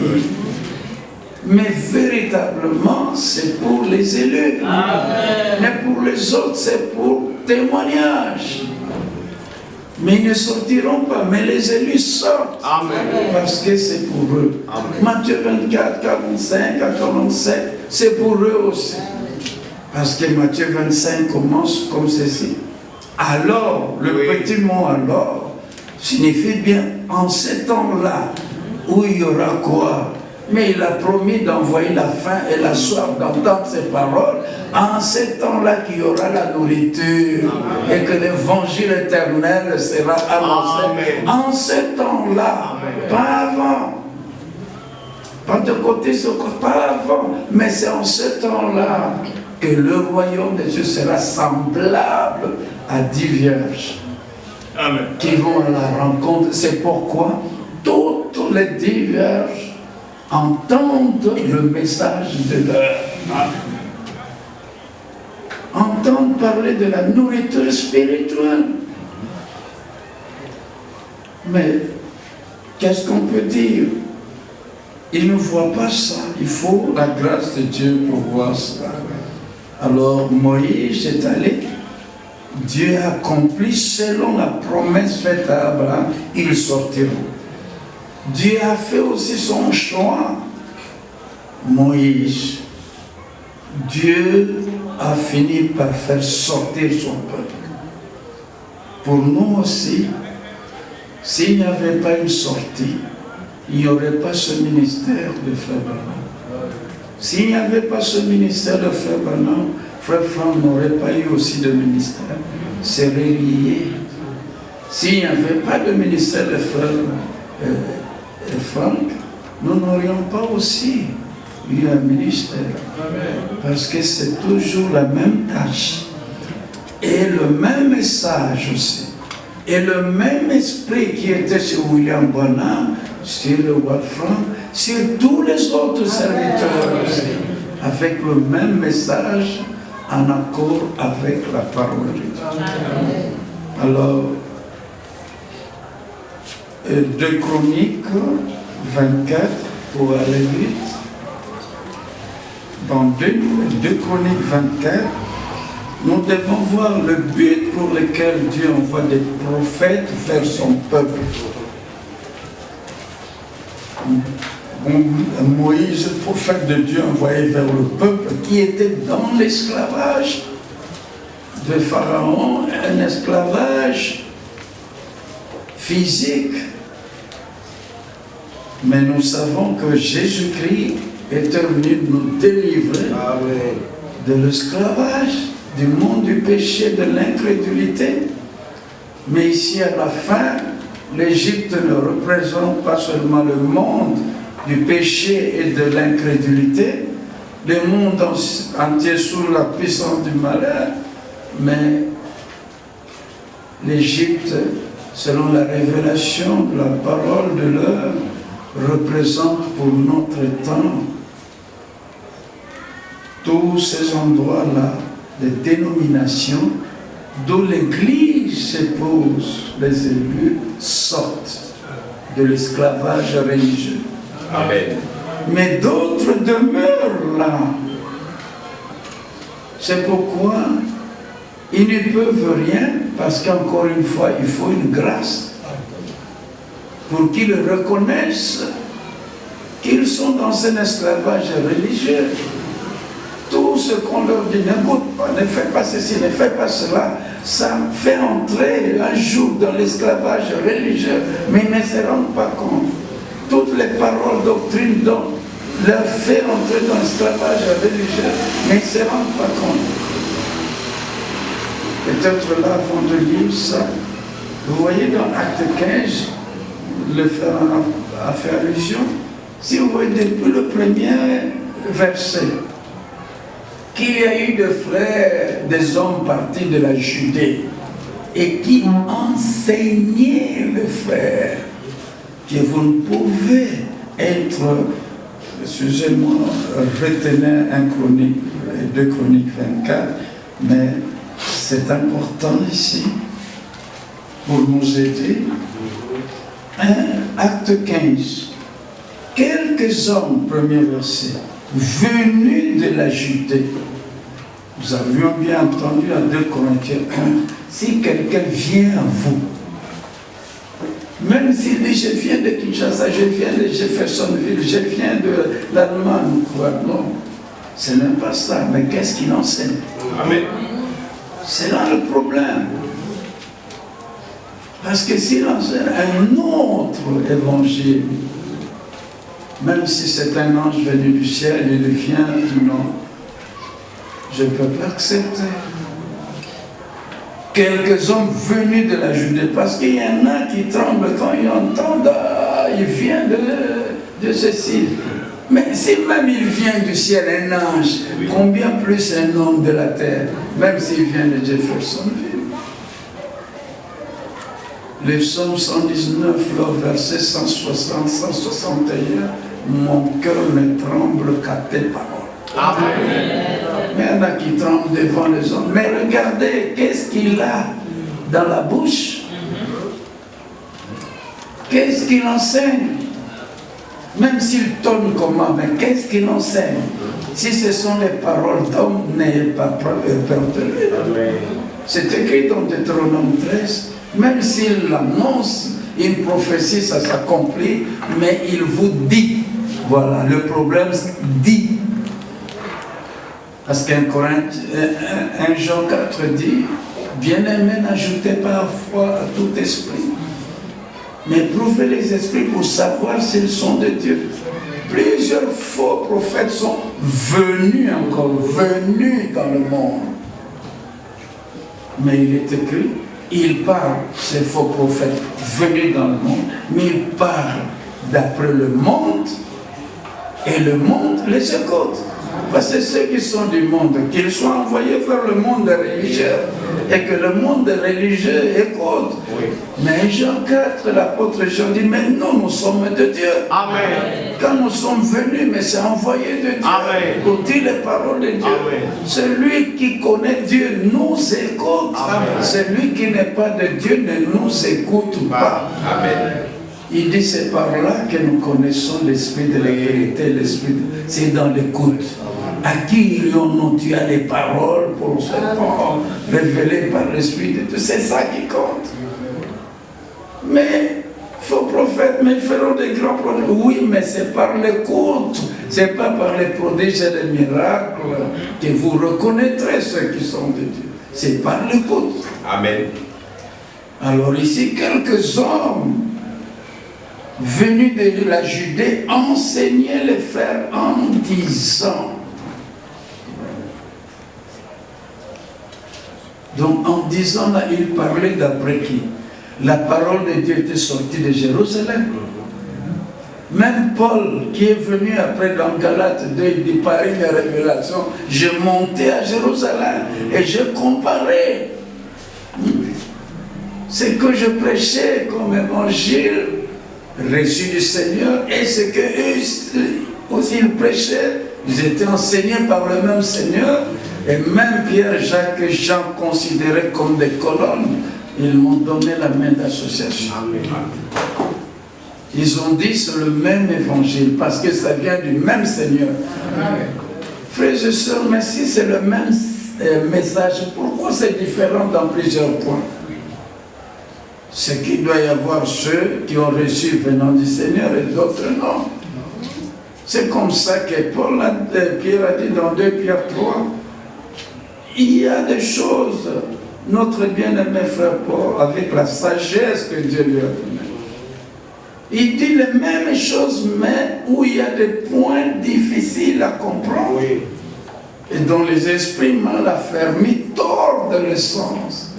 Mais véritablement, c'est pour les élus. Amen. Mais pour les autres, c'est pour témoignage. Mais ils ne sortiront pas, mais les élus sortent. Amen. Parce que c'est pour eux. Amen. Matthieu 24, 45 à 47, c'est pour eux aussi. Parce que Matthieu 25 commence comme ceci. Alors, le petit mot alors signifie bien en ces temps-là où il y aura quoi? Mais il a promis d'envoyer la faim et la soif d'entendre ses paroles. En ces temps-là qu'il y aura la nourriture. Amen. Et que l'évangile éternel sera annoncé. Amen. En ces temps-là, pas avant. Pentecôtiste, pas avant. Mais c'est en ce temps-là que le royaume de Dieu sera semblable à 10 vierges. Amen. Qui vont à la rencontre. C'est pourquoi toutes les 10 vierges entendent le message de l'heure. Entendent parler de la nourriture spirituelle. Mais qu'est-ce qu'on peut dire? Ils ne voient pas ça. Il faut la grâce de Dieu pour voir ça. Alors Moïse est allé. Dieu a accompli selon la promesse faite à Abraham. Ils sortiront. Dieu a fait aussi son choix. Moïse. Dieu a fini par faire sortir son peuple. Pour nous aussi, s'il n'y avait pas une sortie, il n'y aurait pas ce ministère de Frère Branham. S'il n'y avait pas ce ministère de Frère Branham, Frère Franck n'aurait pas eu aussi de ministère. C'est relié. S'il n'y avait pas de ministère de Frère Franck, nous n'aurions pas aussi eu un ministère. Parce que c'est toujours la même tâche. Et le même message aussi. Et le même esprit qui était sur William Branham, sur le Ward Frank, sur tous les autres serviteurs aussi. Avec le même message en accord avec la parole de Dieu. Alors, 2 Chroniques 24, pour aller vite. Dans 2 Chroniques 24, nous devons voir le but pour lequel Dieu envoie des prophètes vers son peuple. Moïse, prophète de Dieu, envoyé vers le peuple qui était dans l'esclavage de Pharaon, un esclavage physique. Mais nous savons que Jésus-Christ était venu nous délivrer de l'esclavage, du monde du péché, de l'incrédulité. Mais ici, à la fin, l'Égypte ne représente pas seulement le monde du péché et de l'incrédulité, le monde entier sous la puissance du malheur, mais l'Égypte, selon la révélation de la parole de l'heure, représente pour notre temps tous ces endroits-là, des dénominations d'où l'Église s'épouse, les élus sortent de l'esclavage religieux. Amen. Mais d'autres demeurent là. C'est pourquoi ils ne peuvent rien, parce qu'encore une fois, il faut une grâce pour qu'ils reconnaissent qu'ils sont dans un esclavage religieux. Tout ce qu'on leur dit, n'écoute pas, ne fais pas ceci, ne fais pas cela, ça fait entrer un jour dans l'esclavage religieux, mais ils ne se rendent pas compte. Toutes les paroles, doctrines dont leur fait entrer dans l'esclavage religieux, mais ils ne se rendent pas compte. Peut-être là, avant de lire ça, vous voyez dans Acte 15, le frère a fait allusion, si vous voyez depuis le premier verset, qu'il y a eu des frères, des hommes partis de la Judée, et qui enseignaient les frères que vous ne pouvez être, excusez-moi, retenez 2 Chroniques 24, mais c'est important ici pour nous aider. Acte 15. Quelques hommes, premier verset, venus de la Judée. Nous avions bien entendu à 2 Corinthiens 1, si quelqu'un vient à vous, même s'il dit je viens de Kinshasa, je viens de Jeffersonville, je viens de l'Allemagne, quoi, non, ce n'est pas ça, mais qu'est-ce qu'il enseigne? Amen. C'est là le problème. Parce que s'il enseigne un autre évangile, même si c'est un ange venu du ciel, il vient, non, je ne peux pas accepter. Quelques hommes venus de la Judée, parce qu'il y en a qui tremblent quand ils entendent, ah, il vient de ceci. Mais si même il vient du ciel, un ange, combien plus un homme de la terre, même s'il vient de Jeffersonville. Le psaume 119, le verset 160, 161, mon cœur ne tremble qu'à tes paroles. Amen. Mais il y en a qui tremblent devant les hommes. Mais regardez, qu'est-ce qu'il a dans la bouche? Qu'est-ce qu'il enseigne? Même s'il tourne comment, mais qu'est-ce qu'il enseigne? Si ce sont les paroles d'homme, n'ayez pas peur de lui. C'est écrit dans Deutéronome 13. Même s'il l'annonce, une prophétie, ça s'accomplit, mais il vous dit. Voilà, le problème, dit. Parce qu'un Jean 4 dit, bien-aimé, n'ajoutez pas foi à tout esprit, mais prouvez les esprits pour savoir s'ils sont de Dieu. Plusieurs faux prophètes sont venus dans le monde. Mais il est écrit, il parle, ces faux prophètes venus dans le monde, mais il parle d'après le monde, et le monde les écoute. Parce que ceux qui sont du monde, qu'ils soient envoyés vers le monde religieux, et que le monde religieux écoute. Oui. Mais Jean 4, l'apôtre Jean dit, mais nous sommes de Dieu. Amen. Quand nous sommes venus, mais c'est envoyé de Dieu. Amen. Pour dire les paroles de Dieu. Amen. Celui qui connaît Dieu nous écoute. Amen. Celui qui n'est pas de Dieu ne nous écoute pas. Amen. Il dit, c'est par là que nous connaissons l'esprit de la vérité, l'esprit c'est dans l'écoute. À qui irions-nous? Tu as les paroles pour ce temps révélées par l'esprit de Dieu. C'est ça qui compte. Mais, faux prophètes, mais ils feront des grands prodiges. Oui, mais c'est par l'écoute. C'est pas par les prodiges et les miracles que vous reconnaîtrez ceux qui sont de Dieu. C'est par l'écoute. Amen. Alors ici, quelques hommes venus de la Judée enseignaient les frères en disant. Donc en disant là, il parlait d'après qui? La parole de Dieu était sortie de Jérusalem. Même Paul, qui est venu après dans Galates 2, il dit par une révélation, je montais à Jérusalem et je comparais ce que je prêchais comme évangile reçu du Seigneur et ce que eux aussi ils prêchaient. Ils étaient enseignés par le même Seigneur. Et même Pierre, Jacques et Jean considérés comme des colonnes, ils m'ont donné la main d'association. Ils ont dit c'est le même évangile parce que ça vient du même Seigneur. Frères et sœurs, mais si c'est le même message, pourquoi c'est différent dans plusieurs points? C'est qu'il doit y avoir ceux qui ont reçu venant du Seigneur et d'autres non. C'est comme ça que Pierre a dit dans 2 Pierre 3, il y a des choses, notre bien-aimé frère Paul, avec la sagesse que Dieu lui a donnée, il dit les mêmes choses, mais où il y a des points difficiles à comprendre. Oui. Et dont les esprits mal affermis tordent le sens.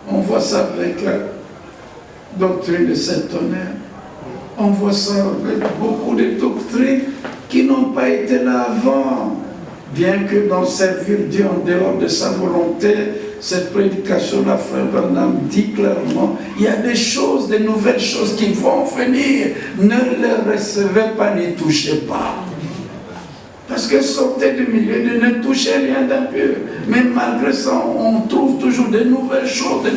On voit ça avec la doctrine de Saint-Tonnerre. On voit ça avec beaucoup de doctrines qui n'ont pas été là avant. Bien que dans servir Dieu en dehors de sa volonté, cette prédication-là, frère Branham dit clairement, il y a des choses, des nouvelles choses qui vont venir. Ne les recevez pas, n'y touchez pas. Parce que sortez du milieu, ne touchez rien d'impur. Mais malgré ça, on trouve toujours de nouvelles choses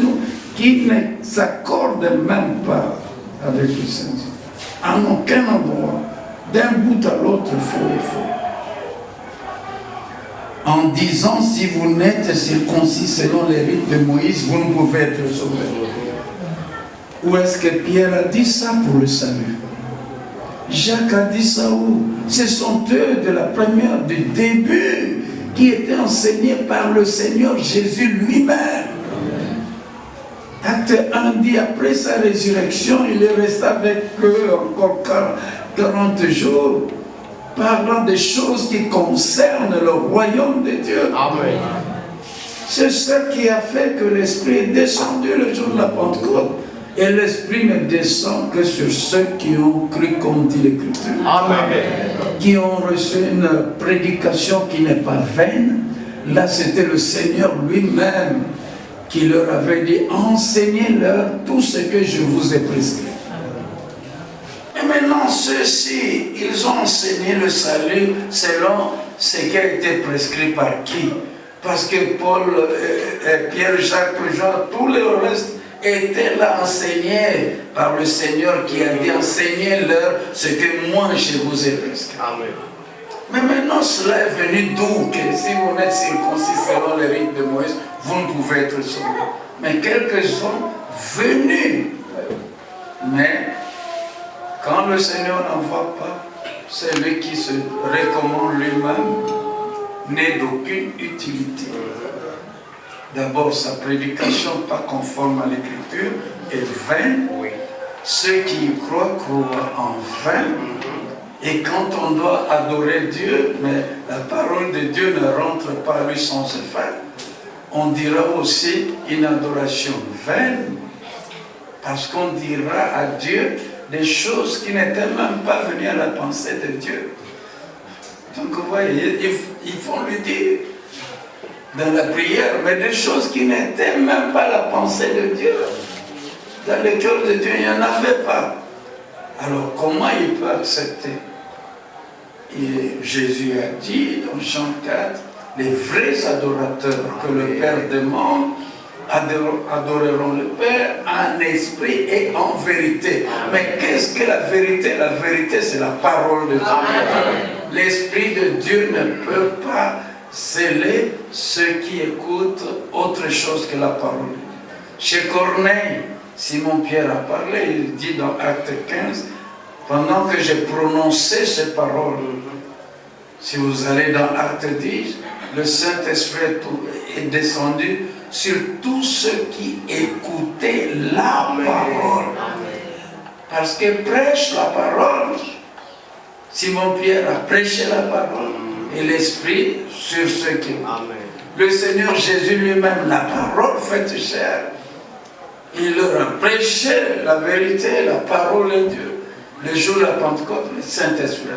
qui ne s'accordent même pas avec le Seigneur. En aucun endroit, d'un bout à l'autre, faux et faux. En disant, si vous n'êtes circoncis selon les rites de Moïse, vous ne pouvez être sauvés. Où est-ce que Pierre a dit ça pour le salut? Jacques a dit ça où? Ce sont eux de la première, du début, qui étaient enseignés par le Seigneur Jésus lui-même. Acte 1 dit, après sa résurrection, il est resté avec eux encore 40 jours, parlant des choses qui concernent le royaume de Dieu. Amen. C'est ce qui a fait que l'Esprit est descendu le jour de la Pentecôte. Et l'Esprit ne descend que sur ceux qui ont cru, comme dit l'Écriture. Amen. Qui ont reçu une prédication qui n'est pas vaine. Là, c'était le Seigneur lui-même qui leur avait dit, enseignez-leur tout ce que je vous ai prescrit. Et maintenant, ceux-ci, ils ont enseigné le salut selon ce qui a été prescrit par qui? Parce que Paul, Pierre, Jacques, Jean, tous les restes étaient là enseignés par le Seigneur qui a dit, enseignez-leur ce que moi je vous ai prescrit. Amen. Mais maintenant, cela est venu d'où? Que si vous n'êtes circoncis selon les rites de Moïse, vous ne pouvez être sauvés. Mais quelques sont venus. Mais quand le Seigneur n'envoie pas, c'est lui qui se recommande lui-même, n'est d'aucune utilité. D'abord, sa prédication pas conforme à l'Écriture est vaine. Oui. Ceux qui y croient, croient en vain. Et quand on doit adorer Dieu, mais la parole de Dieu ne rentre pas à lui sans effet, on dira aussi une adoration vaine, parce qu'on dira à Dieu des choses qui n'étaient même pas venues à la pensée de Dieu. Donc vous voyez, ils font lui dire dans la prière, mais des choses qui n'étaient même pas la pensée de Dieu. Dans le cœur de Dieu, il n'y en avait pas. Alors comment il peut accepter? Et Jésus a dit dans Jean 4, les vrais adorateurs que le Père demande adoreront le Père en esprit et en vérité. Mais qu'est-ce que la vérité? La vérité, c'est la parole de Dieu. L'Esprit de Dieu ne peut pas sceller ceux qui écoutent autre chose que la parole de Dieu. Chez Corneille, Simon-Pierre a parlé, il dit dans Acte 15, pendant que j'ai prononcé ces paroles, si vous allez dans Acte 10, le Saint-Esprit est descendu sur tous ceux qui écoutaient la parole. Parce que prêche la parole. Simon-Pierre a prêché la parole et l'Esprit sur ceux qui écoutent. Le Seigneur Jésus lui-même, la parole faite chair, il leur a prêché la vérité, la parole de Dieu. Le jour de la Pentecôte, le Saint-Esprit.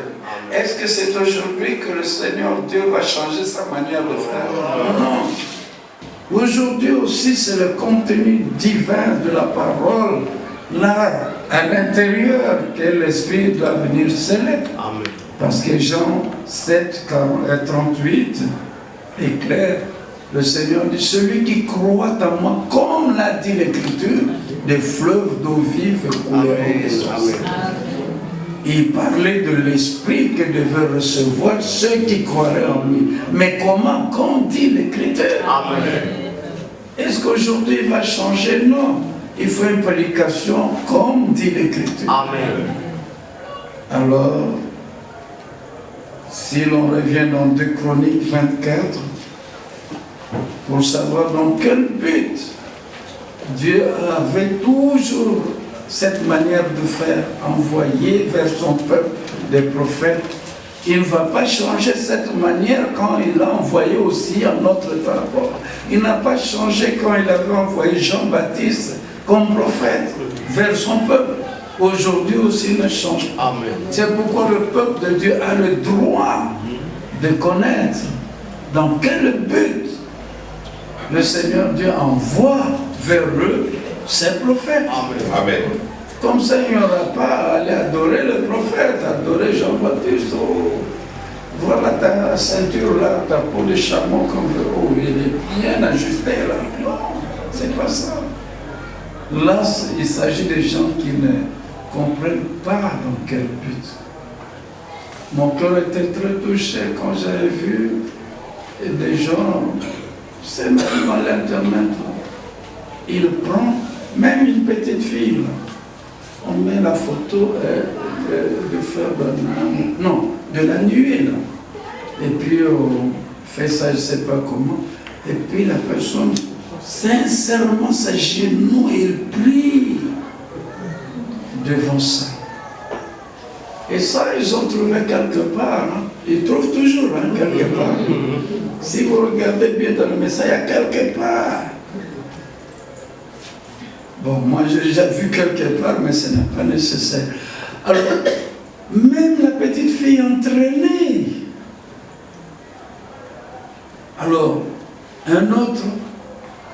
Est-ce que c'est aujourd'hui que le Seigneur Dieu va changer sa manière de faire? Non. Aujourd'hui aussi, c'est le contenu divin de la parole, là, à l'intérieur, que l'Esprit doit venir sceller. Parce que Jean 7, 38 est clair. Le Seigneur dit, celui qui croit en moi, comme l'a dit l'Écriture, des fleuves d'eau vive couleront des sources. Il parlait de l'Esprit que devaient recevoir ceux qui croiraient en lui. Mais comment? Comme dit l'Écriture. Est-ce qu'aujourd'hui il va changer? Non. Il faut une prédication comme dit l'Écriture. Alors, Si l'on revient dans 2 Chroniques 24, pour savoir dans quel but Dieu avait toujours cette manière de faire, envoyer vers son peuple des prophètes. Il ne va pas changer cette manière quand il a envoyé aussi à notre temps. Il n'a pas changé quand il avait envoyé Jean-Baptiste comme prophète vers son peuple. Aujourd'hui aussi il ne change pas. C'est pourquoi le peuple de Dieu a le droit de connaître dans quel but le Seigneur Dieu envoie vers eux ses prophètes. Amen. Comme ça, il n'y aura pas à aller adorer le prophète, adorer Jean-Baptiste. Oh, voilà ta ceinture là, ta peau de chameau qu'on veut. Oh, il est bien ajusté là. Non, c'est pas ça. Là, il s'agit des gens qui ne comprennent pas dans quel but. Mon cœur était très touché quand j'avais vu des gens, c'est même dans l'internet, il prend même une petite fille, là. On met la photo de frère Branham, non, de la nuée là. Et puis on fait ça, je ne sais pas comment. Et puis la personne, sincèrement, s'agenouille et il prie devant ça. Et ça, ils ont trouvé quelque part. Hein. Ils trouvent toujours hein, quelque part. Si vous regardez bien dans le message, il y a quelque part. Bon, moi j'ai déjà vu quelque part, mais ce n'est pas nécessaire. Alors, même la petite fille entraînée. Alors, un autre,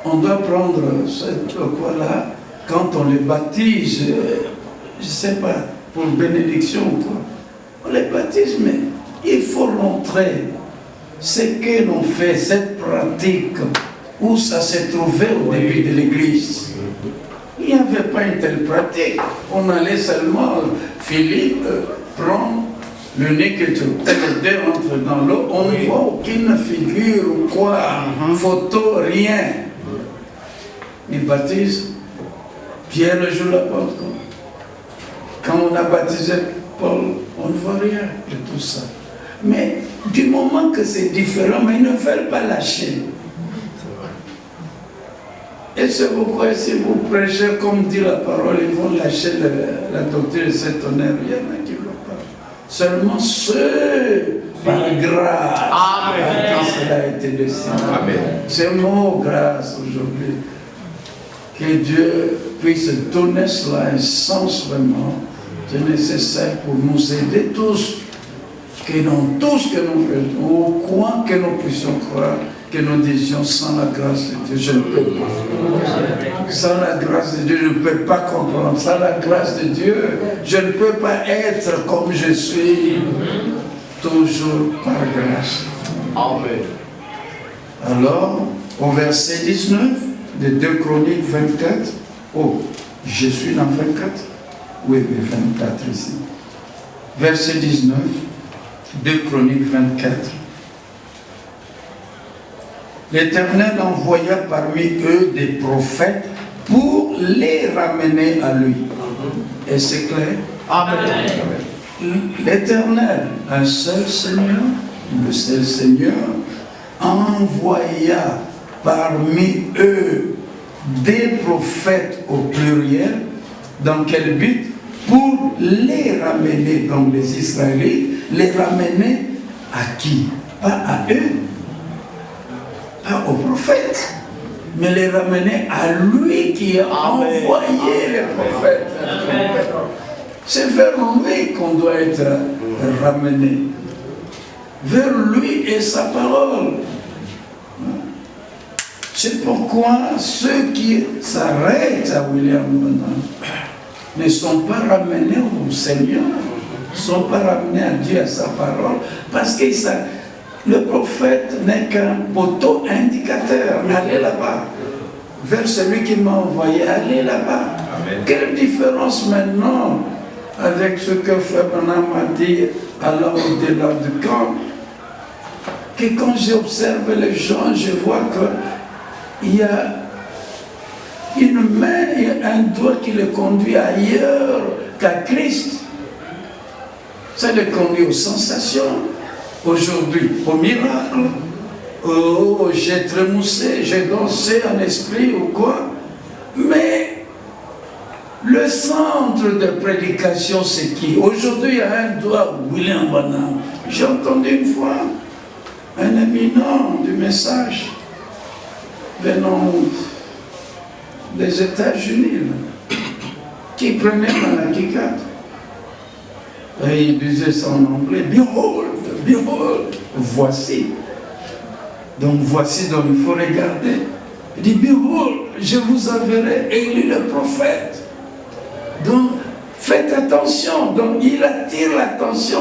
on doit prendre cette quoi-là, quand on les baptise, je ne sais pas, pour bénédiction ou quoi. On les baptise, mais il faut montrer ce que l'on fait, cette pratique, où ça s'est trouvé au début de l'église. Il n'y avait pas une telle pratique. On allait seulement, Philippe prend le nez que tu les deux rentrent dans l'eau, on ne voit aucune figure ou quoi, photo, rien. Il baptise, Pierre le jour de la Pentecôte. Quand on a baptisé Paul, on ne voit rien de tout ça. Mais du moment que c'est différent, mais ils ne veulent pas lâcher. Et c'est pourquoi si vous prêchez comme dit la parole, ils vont lâcher la doctrine de cet honneur. Il y en a qui ne l'ont pas. Seulement ceux par grâce à qui cela a été décidé. C'est le mot grâce aujourd'hui. Que Dieu puisse donner cela un sens vraiment. C'est nécessaire pour nous aider tous. Que dans tout ce que nous faisons, au coin que nous puissions croire, que nous disions sans la grâce de Dieu, je ne peux pas. Sans la grâce de Dieu, je ne peux pas comprendre. Sans la grâce de Dieu, je ne peux pas être comme je suis. Toujours par grâce. Amen. Alors, au verset 19 de 2 Chroniques 24, oh, je suis dans 24? Oui, mais 24 ici. Verset 19, 2 Chroniques 24. L'Éternel envoya parmi eux des prophètes pour les ramener à lui. Et c'est clair? Amen. L'Éternel, un seul Seigneur, le seul Seigneur, envoya parmi eux des prophètes au pluriel. Dans quel but? Pour les ramener, donc les Israélites, les ramener à qui? Pas à eux, pas aux prophètes, mais les ramener à lui qui a envoyé les prophètes. C'est vers lui qu'on doit être ramené. Vers lui et sa parole. C'est pourquoi ceux qui s'arrêtent à William Branham ne sont pas ramenés au Seigneur, ne sont pas ramenés à Dieu, à sa parole, parce que le prophète n'est qu'un poteau indicateur. Allez là-bas, vers celui qui m'a envoyé, allez là-bas. Quelle différence maintenant avec ce que Frère Branham a dit allant au-delà du camp, que quand j'observe les gens, je vois qu'il y a une main et un doigt qui les conduit ailleurs qu'à Christ. Ça les conduit aux sensations, aujourd'hui, au miracle, oh, j'ai trémoussé, j'ai dansé en esprit ou quoi, mais le centre de prédication, c'est qui? Aujourd'hui, il y a un doigt, William Branham. J'ai entendu une fois un éminent du message venant des États-Unis qui prenait Malachie 4. Et il disait ça en anglais, behold, behold, voici. Donc voici, donc il faut regarder. Il dit, behold, je vous enverrai Élie le prophète. Donc faites attention. Donc il attire l'attention.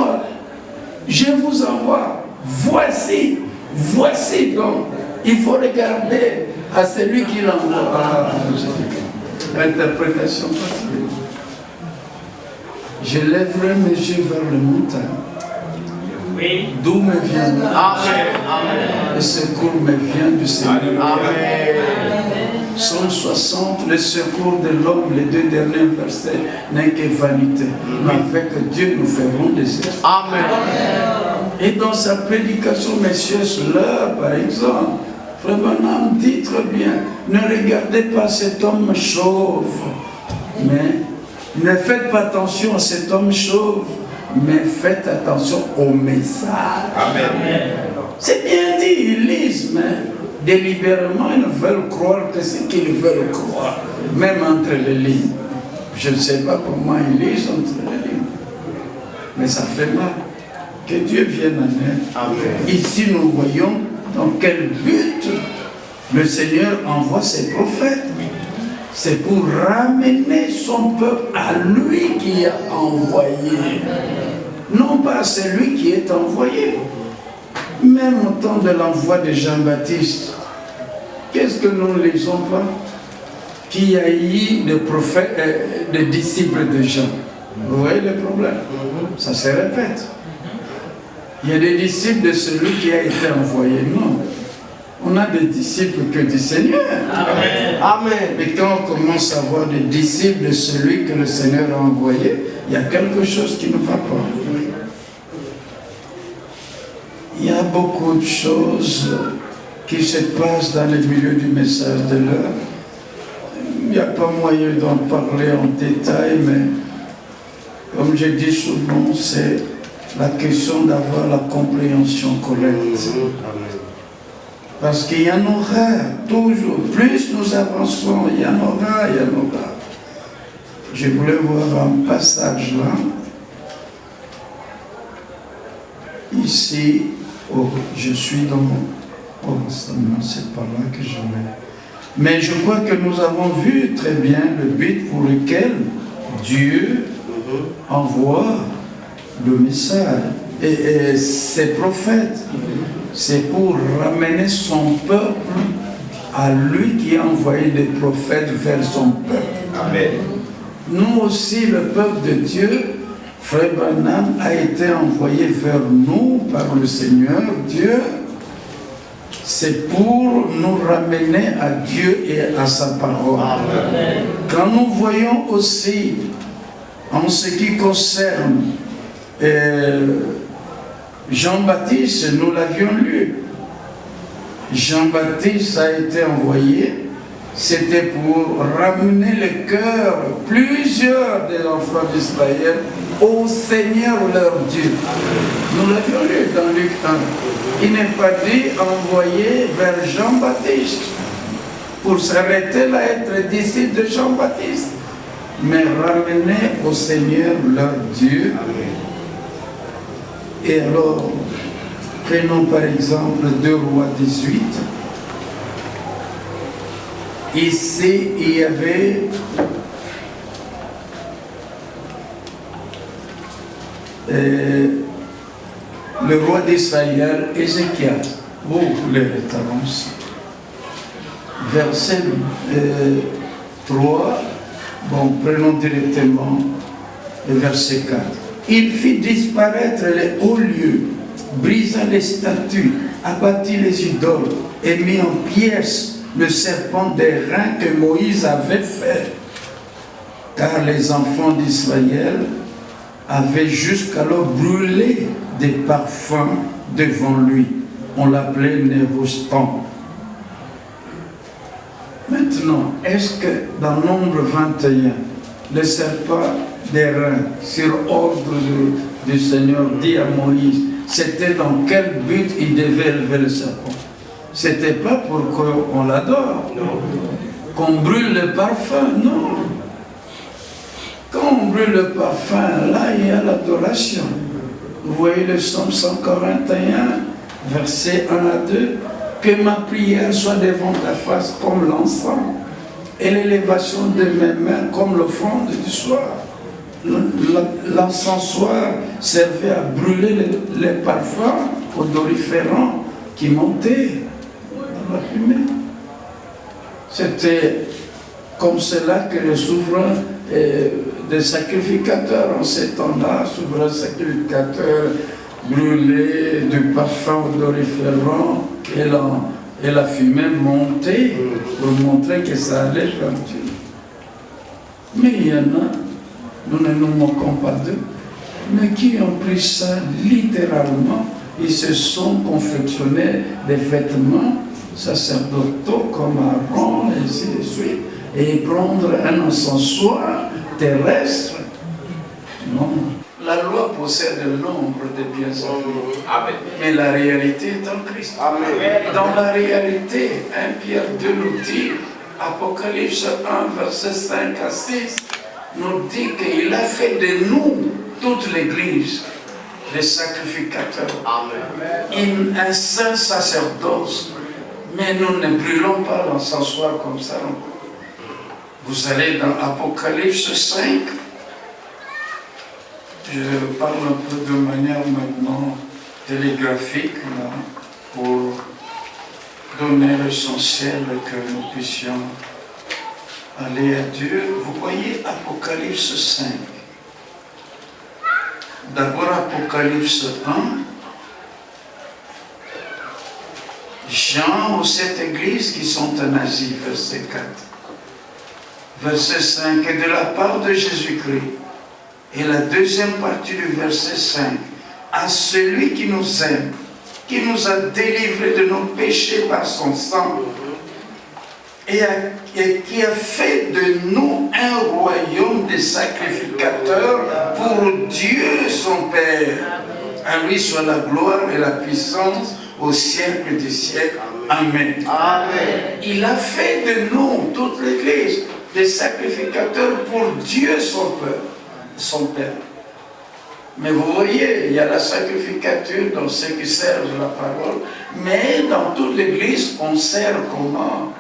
Je vous envoie. Voici, voici. Donc il faut regarder à celui qui l'envoie. L'interprétation particulière. Je lèverai mes yeux vers le montagne. Oui. D'où me vient Amen. le secours me vient du Seigneur. Amen. Psaume 60, le secours de l'homme, les 2 derniers versets, n'est que vanité. Mais avec Dieu, nous ferons des efforts. Amen. Et dans sa prédication, messieurs, cela, par exemple, Frère Branham dit très bien, ne regardez pas cet homme chauve, mais ne faites pas attention à cet homme chauve, mais faites attention au message. Amen. C'est bien dit, ils lisent, mais délibérément, ils veulent croire que c'est qu'ils veulent croire, même entre les lignes. Je ne sais pas comment ils lisent entre les lignes, mais ça fait mal. Que Dieu vienne en aide. Amen. Ici, nous voyons dans quel but le Seigneur envoie ses prophètes. C'est pour ramener son peuple à lui qui a envoyé. Non pas à celui qui est envoyé. Même au temps de l'envoi de Jean-Baptiste, qu'est-ce que nous ne lisons pas? Qu'il y a eu des prophètes, des disciples de Jean. Vous voyez le problème? Ça se répète. Il y a des disciples de celui qui a été envoyé. Non. On a des disciples que du Seigneur. Amen. Amen. Mais quand on commence à avoir des disciples de celui que le Seigneur a envoyé, il y a quelque chose qui ne va pas. Il y a beaucoup de choses qui se passent dans le milieu du message de l'heure. Il n'y a pas moyen d'en parler en détail, mais comme je dis souvent, c'est la question d'avoir la compréhension correcte. Parce qu'il y en aura toujours. Plus nous avançons, il y en aura, il y en aura. Je voulais voir un passage là. Ici, oh, je suis dans mon... Oh, c'est par là que je vais. Mais je crois que nous avons vu très bien le but pour lequel Dieu envoie le message. Et ses prophètes, c'est pour ramener son peuple à lui qui a envoyé des prophètes vers son peuple. Amen. Nous aussi, le peuple de Dieu, Frère Branham a été envoyé vers nous par le Seigneur Dieu. C'est pour nous ramener à Dieu et à sa parole. Amen. Quand nous voyons aussi, en ce qui concerne Jean-Baptiste, nous l'avions lu. Jean-Baptiste a été envoyé, c'était pour ramener le cœur, plusieurs des enfants d'Israël, au Seigneur leur Dieu. Nous l'avions lu dans Luc 1. Il n'est pas dit envoyé vers Jean-Baptiste, pour s'arrêter là, être disciple de Jean-Baptiste, mais ramener au Seigneur leur Dieu. Et alors, prenons par exemple 2 Rois 18. Ici, il y avait le roi d'Israël, Ézéchiel. Oh, les références. Verset 3. Bon, prenons directement le verset 4. Il fit disparaître les hauts lieux, brisa les statues, abattit les idoles et mit en pièces le serpent d'airain que Moïse avait fait. Car les enfants d'Israël avaient jusqu'alors brûlé des parfums devant lui. On l'appelait Nébustan. Maintenant, est-ce que dans Nombre 21, le serpent d'airain, sur ordre du Seigneur, dit à Moïse, c'était dans quel but il devait élever le serpent? C'était pas pour qu'on l'adore, qu'on brûle le parfum, non. Quand on brûle le parfum, là il y a l'adoration. Vous voyez le psaume 141, versets 1 à 2, que ma prière soit devant ta face comme l'encens, et l'élévation de mes mains comme l'offrande du soir. L'encensoir servait à brûler les parfums odoriférants qui montaient dans la fumée. C'était comme cela que le souverain des sacrificateurs en ces temps-là, souverain sacrificateur brûlait du parfum odoriférant et la fumée montait pour montrer que ça allait vers Dieu. Mais il y en a, nous ne nous moquons pas d'eux, mais qui ont pris ça littéralement. Ils se sont confectionnés des vêtements sacerdotaux comme Aaron et ainsi de suite, et prendre un encensoir terrestre. Non. La loi possède le nombre de biens avoués, mais la réalité est en Christ. Amen. Dans la réalité, 1 Pierre 2 nous dit, Apocalypse 1, verset 5 à 6, nous dit qu'il a fait de nous, toute l'Église, des sacrificateurs. Amen. Un saint sacerdoce. Mais nous ne brûlons pas l'encensoir comme ça. Vous allez dans Apocalypse 5. Je parle un peu de manière maintenant télégraphique là, pour donner l'essentiel que nous puissions aller à Dieu. Vous voyez Apocalypse 5. D'abord Apocalypse 1. Jean aux 7 églises qui sont en Asie, verset 4. Verset 5, et de la part de Jésus-Christ. Et la deuxième partie du verset 5. À celui qui nous aime, qui nous a délivrés de nos péchés par son sang, et qui a fait de nous un royaume de sacrificateurs pour Dieu son Père. À lui soit la gloire et la puissance au siècle des siècles. Amen. Amen. Il a fait de nous, toute l'Église, des sacrificateurs pour Dieu son Père. Mais vous voyez, il y a la sacrificature dans ceux qui servent la parole, mais dans toute l'Église, on sert comment?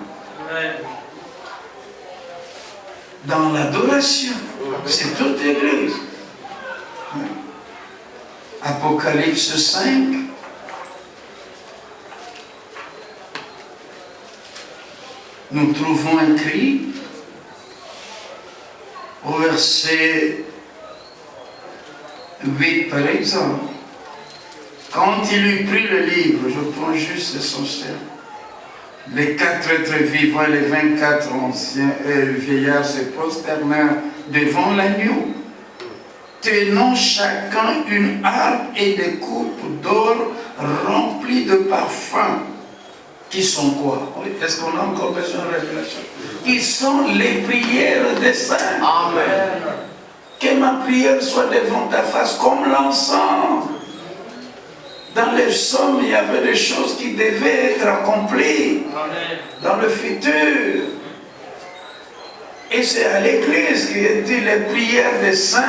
Dans l'adoration. C'est toute l'Église. Apocalypse 5. Nous trouvons écrit au verset 8 par exemple, quand il eut pris le livre, je prends juste l'essentiel, les 4 êtres vivants et les 24 anciens et le vieillard se prosternèrent devant l'agneau, tenant chacun une harpe et des coupes d'or remplies de parfums. Qui sont quoi? Est-ce qu'on a encore besoin de révélation? Qui sont les prières des saints. Amen. Que ma prière soit devant ta face comme l'encens. Dans les psaumes, il y avait des choses qui devaient être accomplies. Amen. Dans le futur. Et c'est à l'Église qui est dit les prières des saints.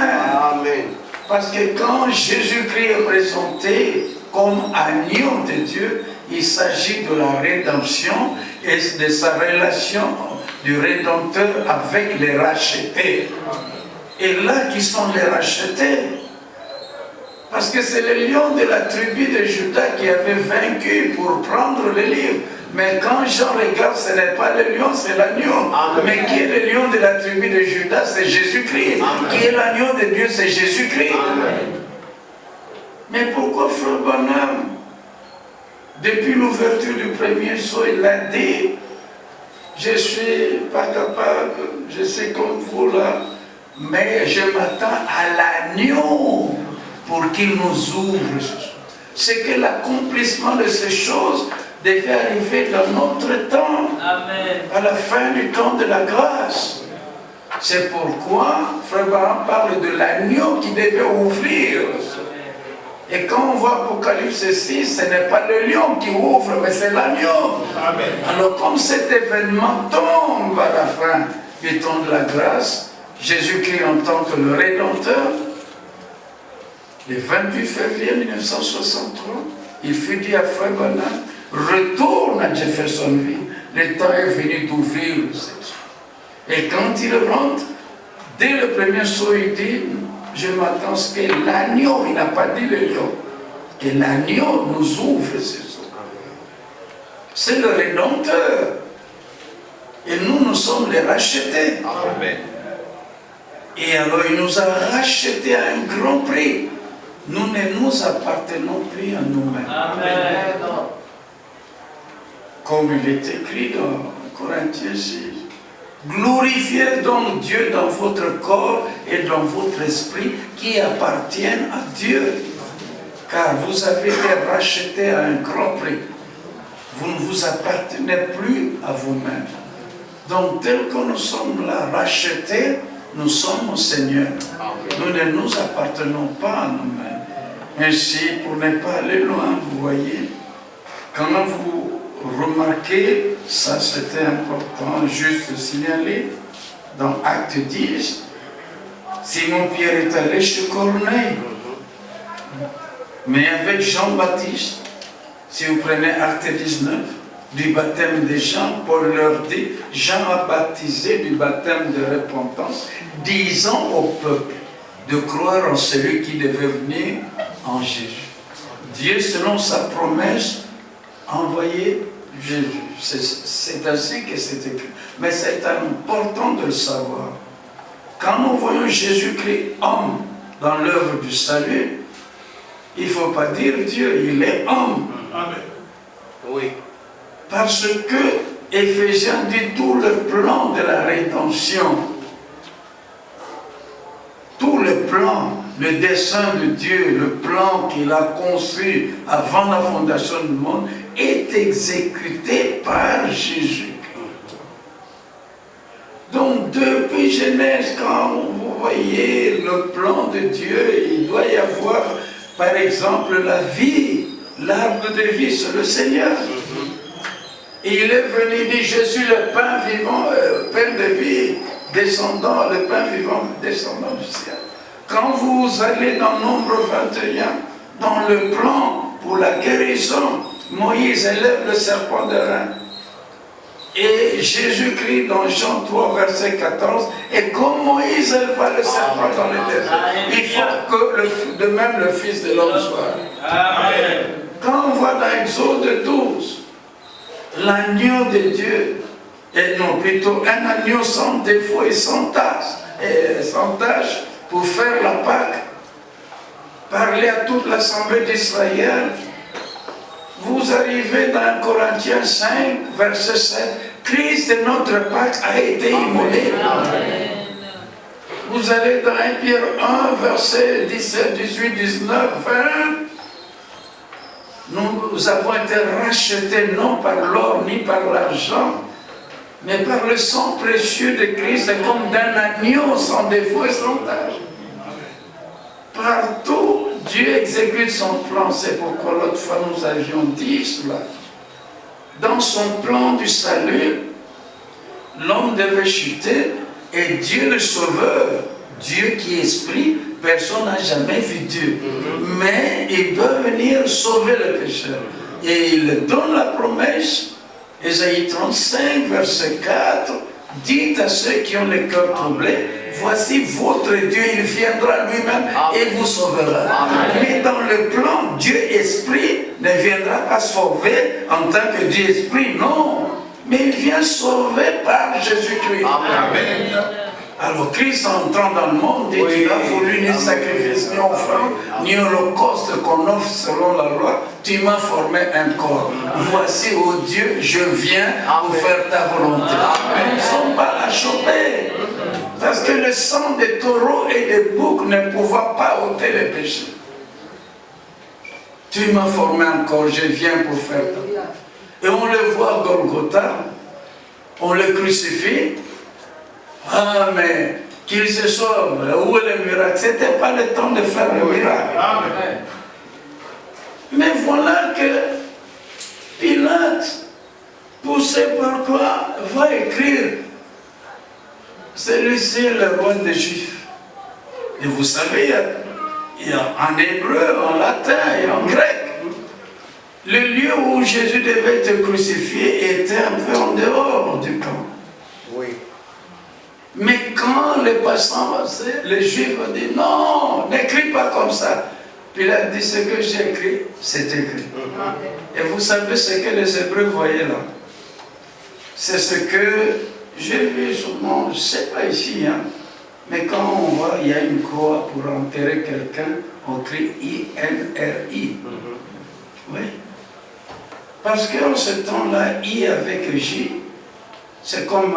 Amen. Parce que quand Jésus-Christ est présenté comme agneau de Dieu, il s'agit de la rédemption et de sa relation du Rédempteur avec les rachetés. Et là, qui sont les rachetés? Parce que c'est le lion de la tribu de Juda qui avait vaincu pour prendre le livre. Mais quand Jean regarde, ce n'est pas le lion, c'est l'agneau. Mais qui est le lion de la tribu de Juda? C'est Jésus-Christ. Qui est l'agneau de Dieu? C'est Jésus-Christ. Mais pourquoi Frère Branham, depuis l'ouverture du premier saut, il a dit, je ne suis pas capable, je sais comme vous là, mais je m'attends à l'agneau pour qu'il nous ouvre ce soir. c'est que l'accomplissement de ces choses devait arriver dans notre temps, Amen. à la fin du temps de la grâce. C'est pourquoi Frère Branham parle de l'agneau qui devait ouvrir. Et quand on voit Apocalypse 6, ce n'est pas le lion qui ouvre, mais c'est l'agneau. Alors comme cet événement tombe à la fin du temps de la grâce, Jésus-Christ en tant que le Rédempteur, le 28 février 1963, il fut dit à Frère Branham, retourne à Jeffersonville, le temps est venu d'ouvrir cette. Et quand il rentre, dès le premier saut, il dit, je m'attends à ce que l'agneau, il n'a pas dit le lion, que l'agneau nous ouvre ses eaux. C'est le Rédempteur. Et nous sommes les rachetés. Amen. Et alors il nous a rachetés à un grand prix. Nous ne nous appartenons plus à nous-mêmes. Amen. Comme il est écrit dans Corinthiens 6. Glorifiez donc Dieu dans votre corps et dans votre esprit qui appartiennent à Dieu. Car vous avez été rachetés à un grand prix. Vous ne vous appartenez plus à vous-même. Donc tel que nous sommes là rachetés, nous sommes au Seigneur. Nous ne nous appartenons pas à nous-mêmes. Ainsi, pour ne pas aller loin, vous voyez, quand vous remarquez, ça c'était important juste de signaler, dans Acte 10, Simon-Pierre est allé chez Corneille, mais avec Jean-Baptiste, si vous prenez Acte 19, du baptême de Jean, Paul leur dit, Jean a baptisé du baptême de repentance, disant au peuple de croire en celui qui devait venir en Jésus. Dieu, selon sa promesse, a envoyé Jésus. C'est ainsi que c'est écrit. Mais c'est important de le savoir. Quand nous voyons Jésus-Christ homme dans l'œuvre du salut, il ne faut pas dire Dieu, il est homme. Amen. Oui. Parce que Éphésiens dit tout le plan de la rédemption, tout le plan, le dessein de Dieu, le plan qu'il a conçu avant la fondation du monde, est exécuté par Jésus. Donc depuis Genèse, quand vous voyez le plan de Dieu, il doit y avoir par exemple la vie, l'arbre de vie, c'est le Seigneur. Et il est venu, il dit, je suis le pain vivant, pain de vie, descendant, le pain vivant, descendant du ciel. Quand vous allez dans Nombre 21, dans le plan pour la guérison, Moïse élève le serpent de rein. Et Jésus-Christ dans Jean 3, verset 14, et comme Moïse éleva le serpent dans le désert, il faut que de même le Fils de l'homme soit. Amen. Quand on voit dans Exode 12, l'agneau de Dieu, et non plutôt un agneau sans défaut et sans tâche pour faire la Pâque, parler à toute l'assemblée d'Israël. Vous arrivez dans Corinthiens 5, verset 7, Christ, notre Pâque, a été immolé. Vous allez dans 1 Pierre 1, verset 17, 18, 19, 20. Nous avons été rachetés non par l'or ni par l'argent, mais par le sang précieux de Christ, comme d'un agneau sans défaut et sans tâche. Partout, Dieu exécute son plan. C'est pourquoi l'autre fois nous avions dit cela. Dans son plan du salut, l'homme devait chuter et Dieu le sauveur, Dieu qui est esprit, personne n'a jamais vu Dieu. Mais il doit venir sauver le pécheur. Et il donne la promesse, Ésaïe 35, verset 4, dites à ceux qui ont le cœur troublé, voici votre Dieu, il viendra lui-même et vous sauvera. Mais dans le plan, Dieu esprit ne viendra pas sauver en tant que Dieu esprit, non. Mais il vient sauver par Jésus-Christ. Amen. Alors Christ entrant dans le monde, dit, tu n'as voulu ni sacrifice, ni offrande, ni holocauste qu'on offre selon la loi, tu m'as formé un corps. Voici, ô Dieu, je viens pour faire ta volonté. Nous ne sommes pas à choper. Parce que le sang des taureaux et des boucs ne pouvait pas ôter les péchés. Tu m'as formé encore, je viens pour faire ça. Et on le voit à Golgotha, on le crucifie. Ah, mais qu'il se sauve, où est le miracle? Ce n'était pas le temps de faire le miracle. Amen. Mais voilà que Pilate, poussé par quoi, va écrire celui-ci est le roi des Juifs. Et vous savez, il y a en hébreu, en latin et en grec. Le lieu où Jésus devait être crucifié était un peu en dehors du camp. Oui. Mais quand les passants passaient, les Juifs ont dit non, n'écris pas comme ça. Pilate dit ce que j'ai écrit, c'est écrit. Et vous savez ce que les Hébreux voyaient là? C'est ce que j'ai vu souvent, je ne sais pas ici, hein, mais quand on voit, il y a une croix pour enterrer quelqu'un, on crie I-N-R-I. Oui. Parce qu'en ce temps-là, I avec J, c'est comme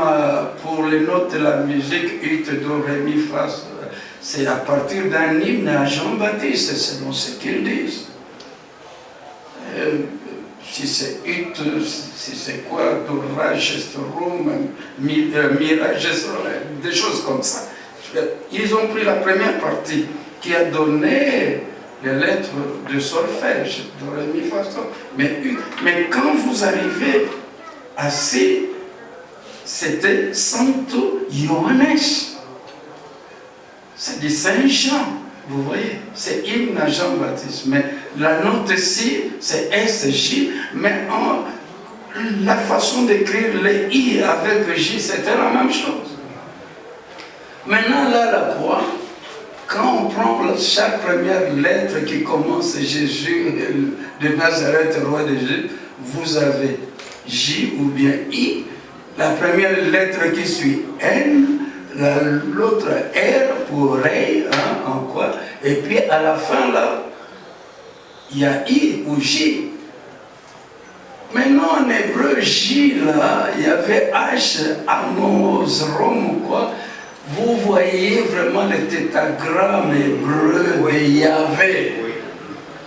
pour les notes de la musique, ut, do, ré, mi, fa. C'est à partir d'un hymne à Jean-Baptiste, selon ce qu'ils disent. Si c'est ut, si c'est quoi, do, ra, gestorum, mira, gestorum, des choses comme ça. Ils ont pris la première partie qui a donné les lettres de solfège, do, ré, mi, fa, sol. Mais quand vous arrivez à C, c'était Santo Johannes. C'est du Saint-Jean, vous voyez, c'est hymne à Jean-Baptiste. Mais la note ici, c'est S-J, mais la façon d'écrire les I avec J, c'était la même chose. Maintenant, là, la croix, quand on prend chaque première lettre qui commence Jésus de Nazareth, roi d'Égypte, vous avez J ou bien I. La première lettre qui suit N, l'autre R pour Ré, hein, en quoi. Et puis à la fin là, il y a I ou J. Maintenant en hébreu, J là, il y avait H, Amos, Rome ou quoi. Vous voyez vraiment le tétragramme hébreu de Yahvé.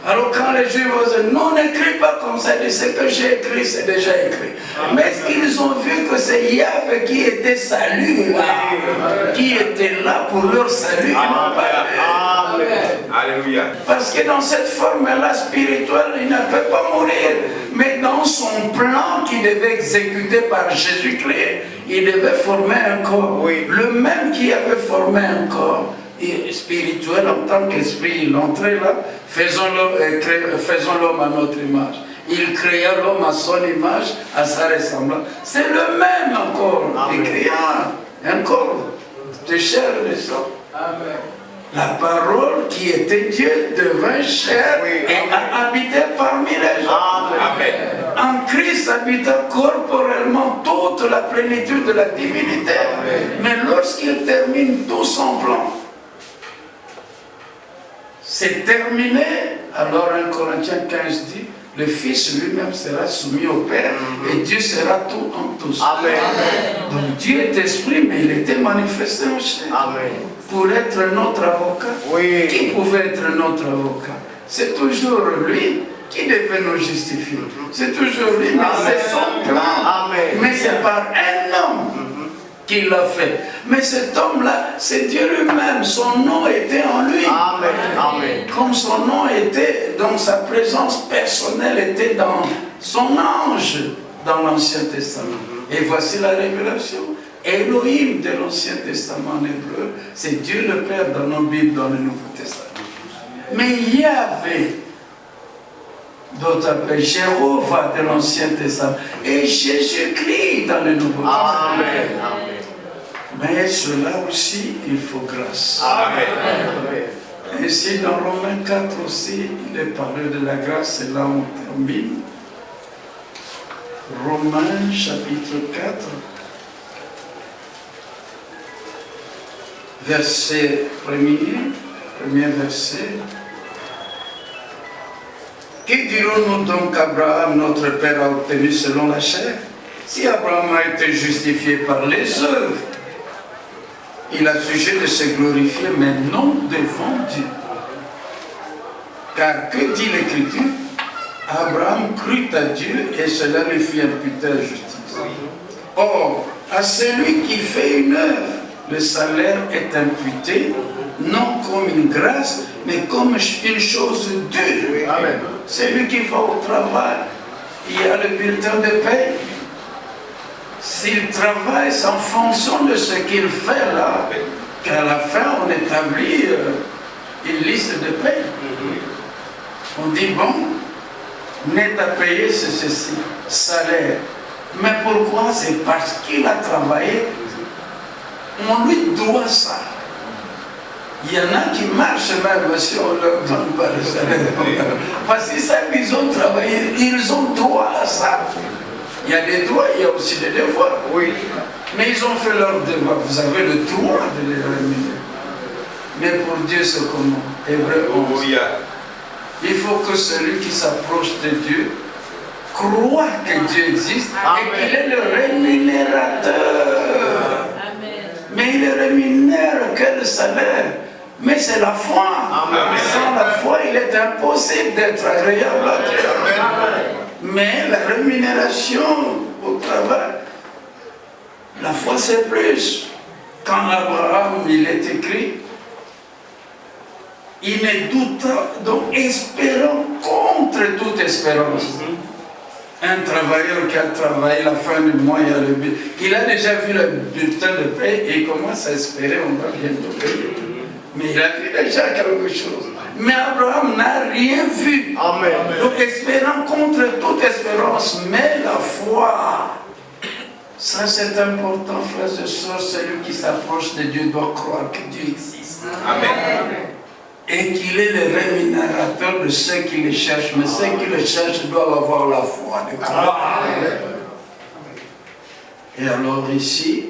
Alors quand les Juifs vont dire, non, n'écris pas comme ça, ce que j'ai écrit, c'est déjà écrit. Mais ils ont vu que c'est Yahvé qui était salut là, qui était là pour leur salut. Alléluia. Parce que dans cette forme-là spirituelle, il ne peut pas mourir. Mais dans son plan qu'il devait exécuter par Jésus-Christ, il devait former un corps. Oui. Le même qui avait formé un corps spirituel en tant qu'esprit, il entrait là, faisons l'homme à notre image. Il créa l'homme à son image, à sa ressemblance. C'est le même encore. Il créa un corps de chair et de sang. Amen. La parole qui était Dieu devint chair et a habité parmi les gens. Amen. En Christ habita corporellement toute la plénitude de la divinité. Mais lorsqu'il termine tout son plan, c'est terminé. Alors 1 Corinthiens 15 dit, le Fils lui-même sera soumis au Père et Dieu sera tout en tous. Amen. Donc Dieu est esprit, mais il était manifesté en chair. Amen. Pour être notre avocat. Oui. Qui pouvait être notre avocat? C'est toujours lui qui devait nous justifier. C'est toujours lui, mais c'est son plan. Amen. Mais c'est par un homme qu'il l'a fait. Mais cet homme-là, c'est Dieu lui-même. Son nom était en lui. Amen. Amen. Comme son nom était, donc sa présence personnelle était dans son ange dans l'Ancien Testament. Et voici la révélation. Elohim de l'Ancien Testament en hébreu, c'est Dieu le Père dans nos Bibles, dans le Nouveau Testament. Mais Yahvé, d'autres appellent Jéhovah de l'Ancien Testament, et Jésus-Christ dans le Nouveau Testament. Amen. Mais cela aussi, il faut grâce. Amen. Ainsi, dans Romains 4 aussi, il est parlé de la grâce, et là on termine. Romains chapitre 4. Verset premier verset. Que dirons-nous donc qu'Abraham, notre père, a obtenu selon la chair? Si Abraham a été justifié par les œuvres, il a sujet de se glorifier, mais non devant Dieu. Car que dit l'Écriture? Abraham crut à Dieu et cela lui fut imputé à justice. Or, à celui qui fait une œuvre, le salaire est imputé, non comme une grâce, mais comme une chose dure. Amen. Celui qui va au travail, il y a le bulletin de paie. S'il travaille en fonction de ce qu'il fait là, qu'à la fin on établit une liste de paie. On dit bon, net à payer c'est ceci, salaire. Mais pourquoi? C'est parce qu'il a travaillé. On lui doit ça. Il y en a qui marchent même si on ne leur donne pas le salaire. Parce qu'ils savent qu'ils ont travaillé, ils ont droit à ça. Il y a des droits, il y a aussi des devoirs. Oui. Mais ils ont fait leur devoir. Vous avez le droit de les rémunérer. Mais pour Dieu, c'est comment? Hébreu 11. Il faut que celui qui s'approche de Dieu croit que Dieu existe et qu'il est le rémunérateur. Amen. Mais il rémunère quel salaire? Mais c'est la foi. Sans la foi, il est impossible d'être agréable à Dieu. Mais la rémunération au travail, la foi c'est plus. Quand Abraham, il est écrit, il ne douta, donc espérant contre toute espérance. Un travailleur qui a travaillé la fin du mois, il a déjà vu le bulletin de paie et il commence à espérer, on va bientôt payer. Mais il a vu déjà quelque chose. Mais Abraham n'a rien vu. Amen. Donc espérant contre toute espérance, mais la foi. Ça c'est important, frères et sœurs, celui qui s'approche de Dieu doit croire que Dieu existe. Amen. Et qu'il est le rémunérateur de ceux qui le cherchent. Mais ceux qui le cherchent doivent avoir la foi de croire. Et alors ici,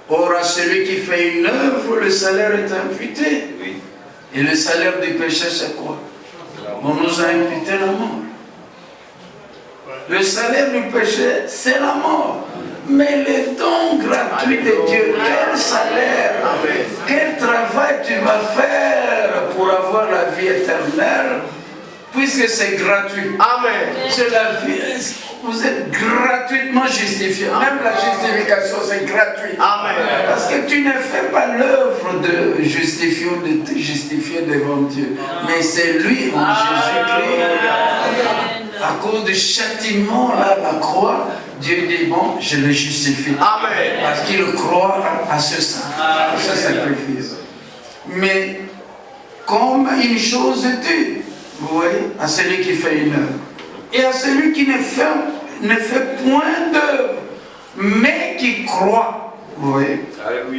or à celui qui fait une œuvre, le salaire est imputé. Et le salaire du péché, c'est quoi? On nous a imputé la mort. Le salaire du péché, c'est la mort. Mais les dons gratuits de Dieu, quel salaire, quel travail tu vas faire pour avoir la vie éternelle, puisque c'est gratuit. Amen. C'est la vie. Vous êtes gratuitement justifié. Même la justification, c'est gratuit. Amen. Parce que tu ne fais pas l'œuvre de justifier ou de te justifier devant Dieu. Mais c'est lui en Jésus-Christ. À cause du châtiment, là, la croix, Dieu dit, bon, je le justifie. Amen. Parce qu'il croit à ce sacrifice. Mais comme une chose due, vous voyez, à celui qui fait une œuvre. Et à celui qui ne fait point d'œuvre, mais qui croit, vous voyez,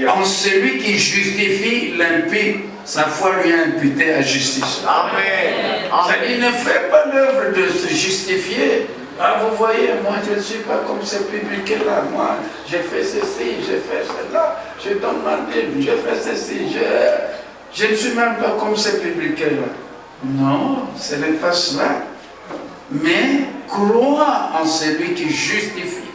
en celui qui justifie l'impie, sa foi lui est imputée à justice. Amen. Il ne fait pas l'œuvre de se justifier. Ah, vous voyez, moi je ne suis pas comme ces publics là. Moi, j'ai fait ceci, j'ai fait cela, je donne ma Bible, j'ai fait ceci, je ne suis même pas comme ces publics là. Non, ce n'est pas cela. Mais crois en celui qui justifie.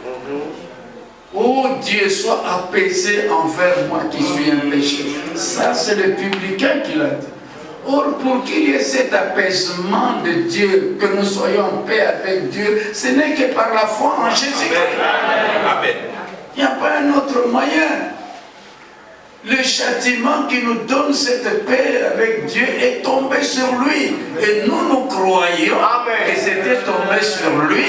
Oh Dieu, sois apaisé envers moi qui suis un pécheur. Ça, c'est le publicain qui l'a dit. Or, pour qu'il y ait cet apaisement de Dieu, que nous soyons en paix avec Dieu, ce n'est que par la foi en Jésus-Christ. Il n'y a pas un autre moyen. Le châtiment qui nous donne cette paix avec Dieu est tombé sur lui. Et nous croyons que c'était tombé sur lui.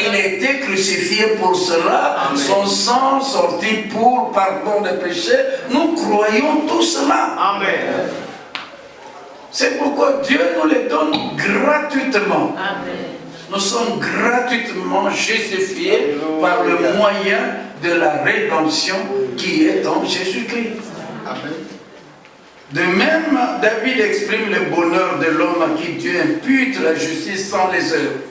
Il était crucifié pour cela. Son sang sorti pour pardon des péchés. Nous croyons tout cela. Amen. C'est pourquoi Dieu nous les donne gratuitement. Amen. Nous sommes gratuitement justifiés par le moyen de la rédemption qui est en Jésus-Christ. De même, David exprime le bonheur de l'homme à qui Dieu impute la justice sans les œuvres.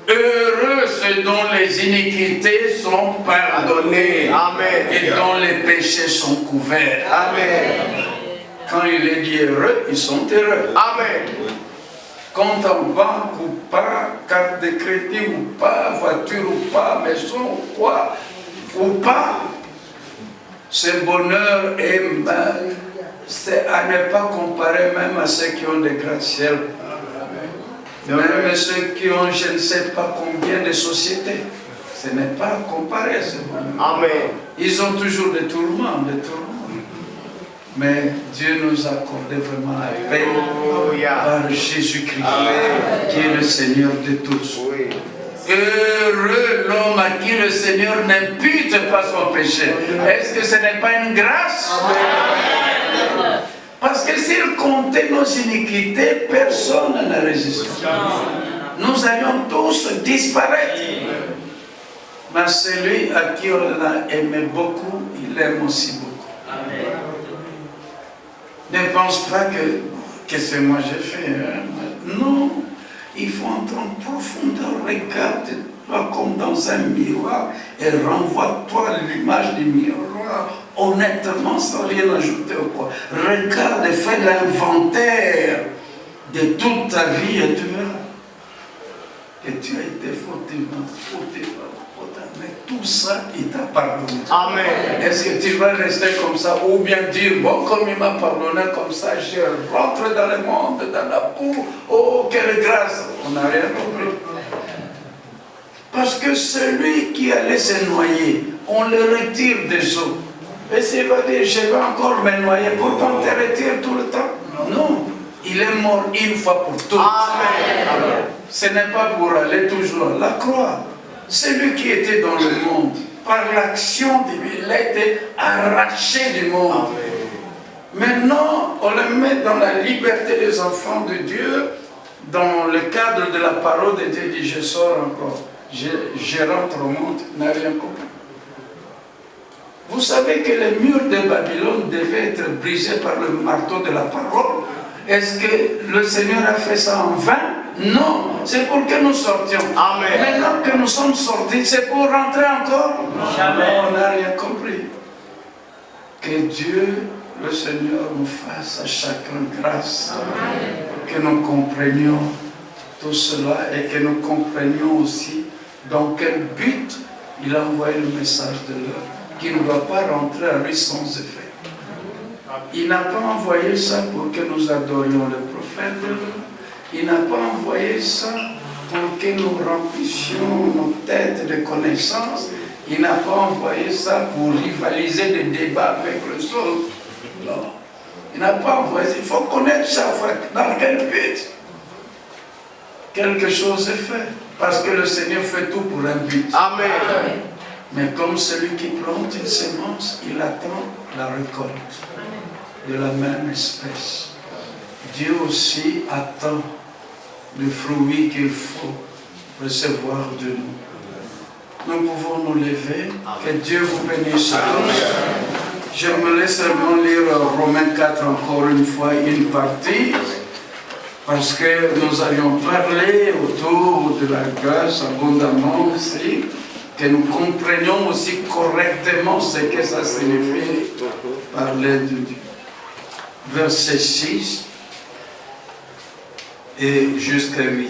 Heureux ceux dont les iniquités sont pardonnées. Amen. Et dont les péchés sont couverts. Amen. Quand il est dit heureux, ils sont heureux. Amen. Compte en banque ou pas, carte de crédit ou pas, voiture ou pas, maison ou quoi, ou pas, ce bonheur est c'est à ne pas comparer même à ceux qui ont des gratte-ciel. Même ceux qui ont je ne sais pas combien de sociétés. Ce n'est pas à comparer à ce bonheur. Amen. Ils ont toujours des tourments, Mais Dieu nous a accordé vraiment la paix par Jésus-Christ, qui est le Seigneur de tous. Oui. Heureux l'homme à qui le Seigneur n'impute pas son péché. Est-ce que ce n'est pas une grâce? Parce que s'il comptait nos iniquités, personne ne résisterait. Nous allions tous disparaître. Mais celui à qui on a aimé beaucoup, il aime aussi beaucoup. Ne pense pas que c'est moi j'ai fait. Hein? Non, il faut entrer en profondeur, regarde-toi comme dans un miroir et renvoie-toi l'image du miroir, honnêtement, sans rien ajouter ou quoi. Regarde et fais l'inventaire de toute ta vie et tu verras que tu as été fautivement, mais tout ça, il t'a pardonné. Amen. Est-ce que tu vas rester comme ça ou bien dire, bon, comme il m'a pardonné comme ça, je rentre dans le monde, dans la boue, oh, quelle grâce. On n'a rien compris. Parce que celui qui allait se noyer, on le retire des eaux. Et s'il va dire, je vais encore me noyer, pourquoi on te retire tout le temps? Non, il est mort une fois pour toutes. Amen. Ce n'est pas pour aller toujours à la croix. Celui qui était dans le monde, par l'action divine, il a été arraché du monde. Maintenant, on le met dans la liberté des enfants de Dieu, dans le cadre de la parole de Dieu, il dit, je sors encore, je rentre au monde, n'a rien compris. Vous savez que les murs de Babylone devaient être brisés par le marteau de la parole. Est-ce que le Seigneur a fait ça en vain? Non, c'est pour que nous sortions. Amen. Maintenant que nous sommes sortis, c'est pour rentrer encore? Jamais. On n'a rien compris. Que Dieu, le Seigneur, nous fasse à chacun grâce. Amen. Que nous comprenions tout cela et que nous comprenions aussi dans quel but il a envoyé le message de l'heure, qui ne doit pas rentrer à lui sans effet. Il n'a pas envoyé ça pour que nous adorions le prophète de l'heure. Il n'a pas envoyé ça pour que nous remplissions nos têtes de connaissances. Il n'a pas envoyé ça pour rivaliser des débats avec les autres. Non. Il n'a pas envoyé ça. Il faut connaître chaque fois dans quel but quelque chose est fait. Parce que le Seigneur fait tout pour un but. Amen. Mais comme celui qui plante une semence, il attend la récolte de la même espèce. Dieu aussi attend le fruit qu'il faut recevoir de nous. Nous pouvons nous lever. Que Dieu vous bénisse tous. J'aimerais seulement lire Romains 4 encore une fois, une partie, parce que nous allions parler autour de la grâce abondamment aussi, que nous comprenions aussi correctement ce que ça signifie par l'aide de Dieu. Verset 6 et jusqu'à 8.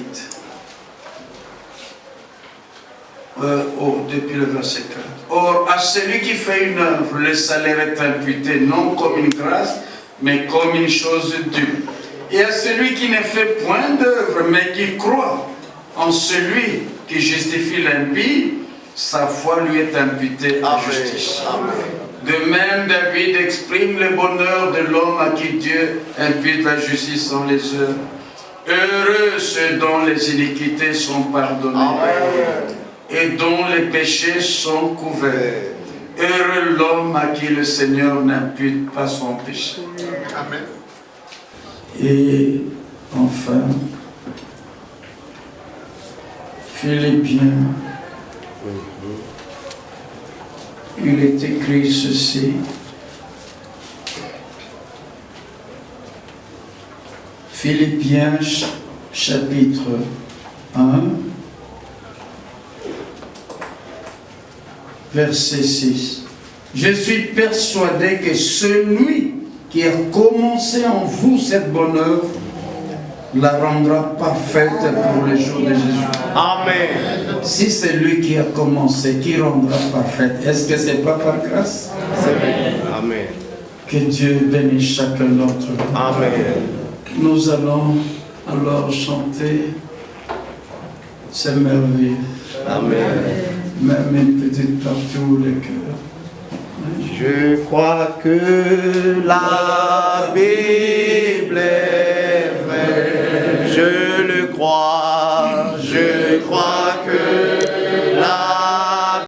Depuis le verset 4. Or, à celui qui fait une œuvre, le salaire est imputé non comme une grâce, mais comme une chose due. Et à celui qui ne fait point d'œuvre, mais qui croit en celui qui justifie l'impie, sa foi lui est imputée à justice. De même, David exprime le bonheur de l'homme à qui Dieu impute la justice sans les œuvres. Heureux ceux dont les iniquités sont pardonnées. Amen. Et dont les péchés sont couverts. Heureux l'homme à qui le Seigneur n'impute pas son péché. Amen. Et enfin, Philippiens, il est écrit ceci. Philippiens chapitre 1, verset 6. Je suis persuadé que celui qui a commencé en vous cette bonne œuvre la rendra parfaite pour les jours de Jésus. Amen. Si c'est lui qui a commencé, qui rendra parfaite? Est-ce que c'est pas par grâce? Amen. Que Dieu bénisse chacun d'entre nous. Amen. Nous allons alors chanter ces merveilles. Amen. Même une petite partie où les cœurs. Je crois que la Bible est vraie. Je le crois. Je crois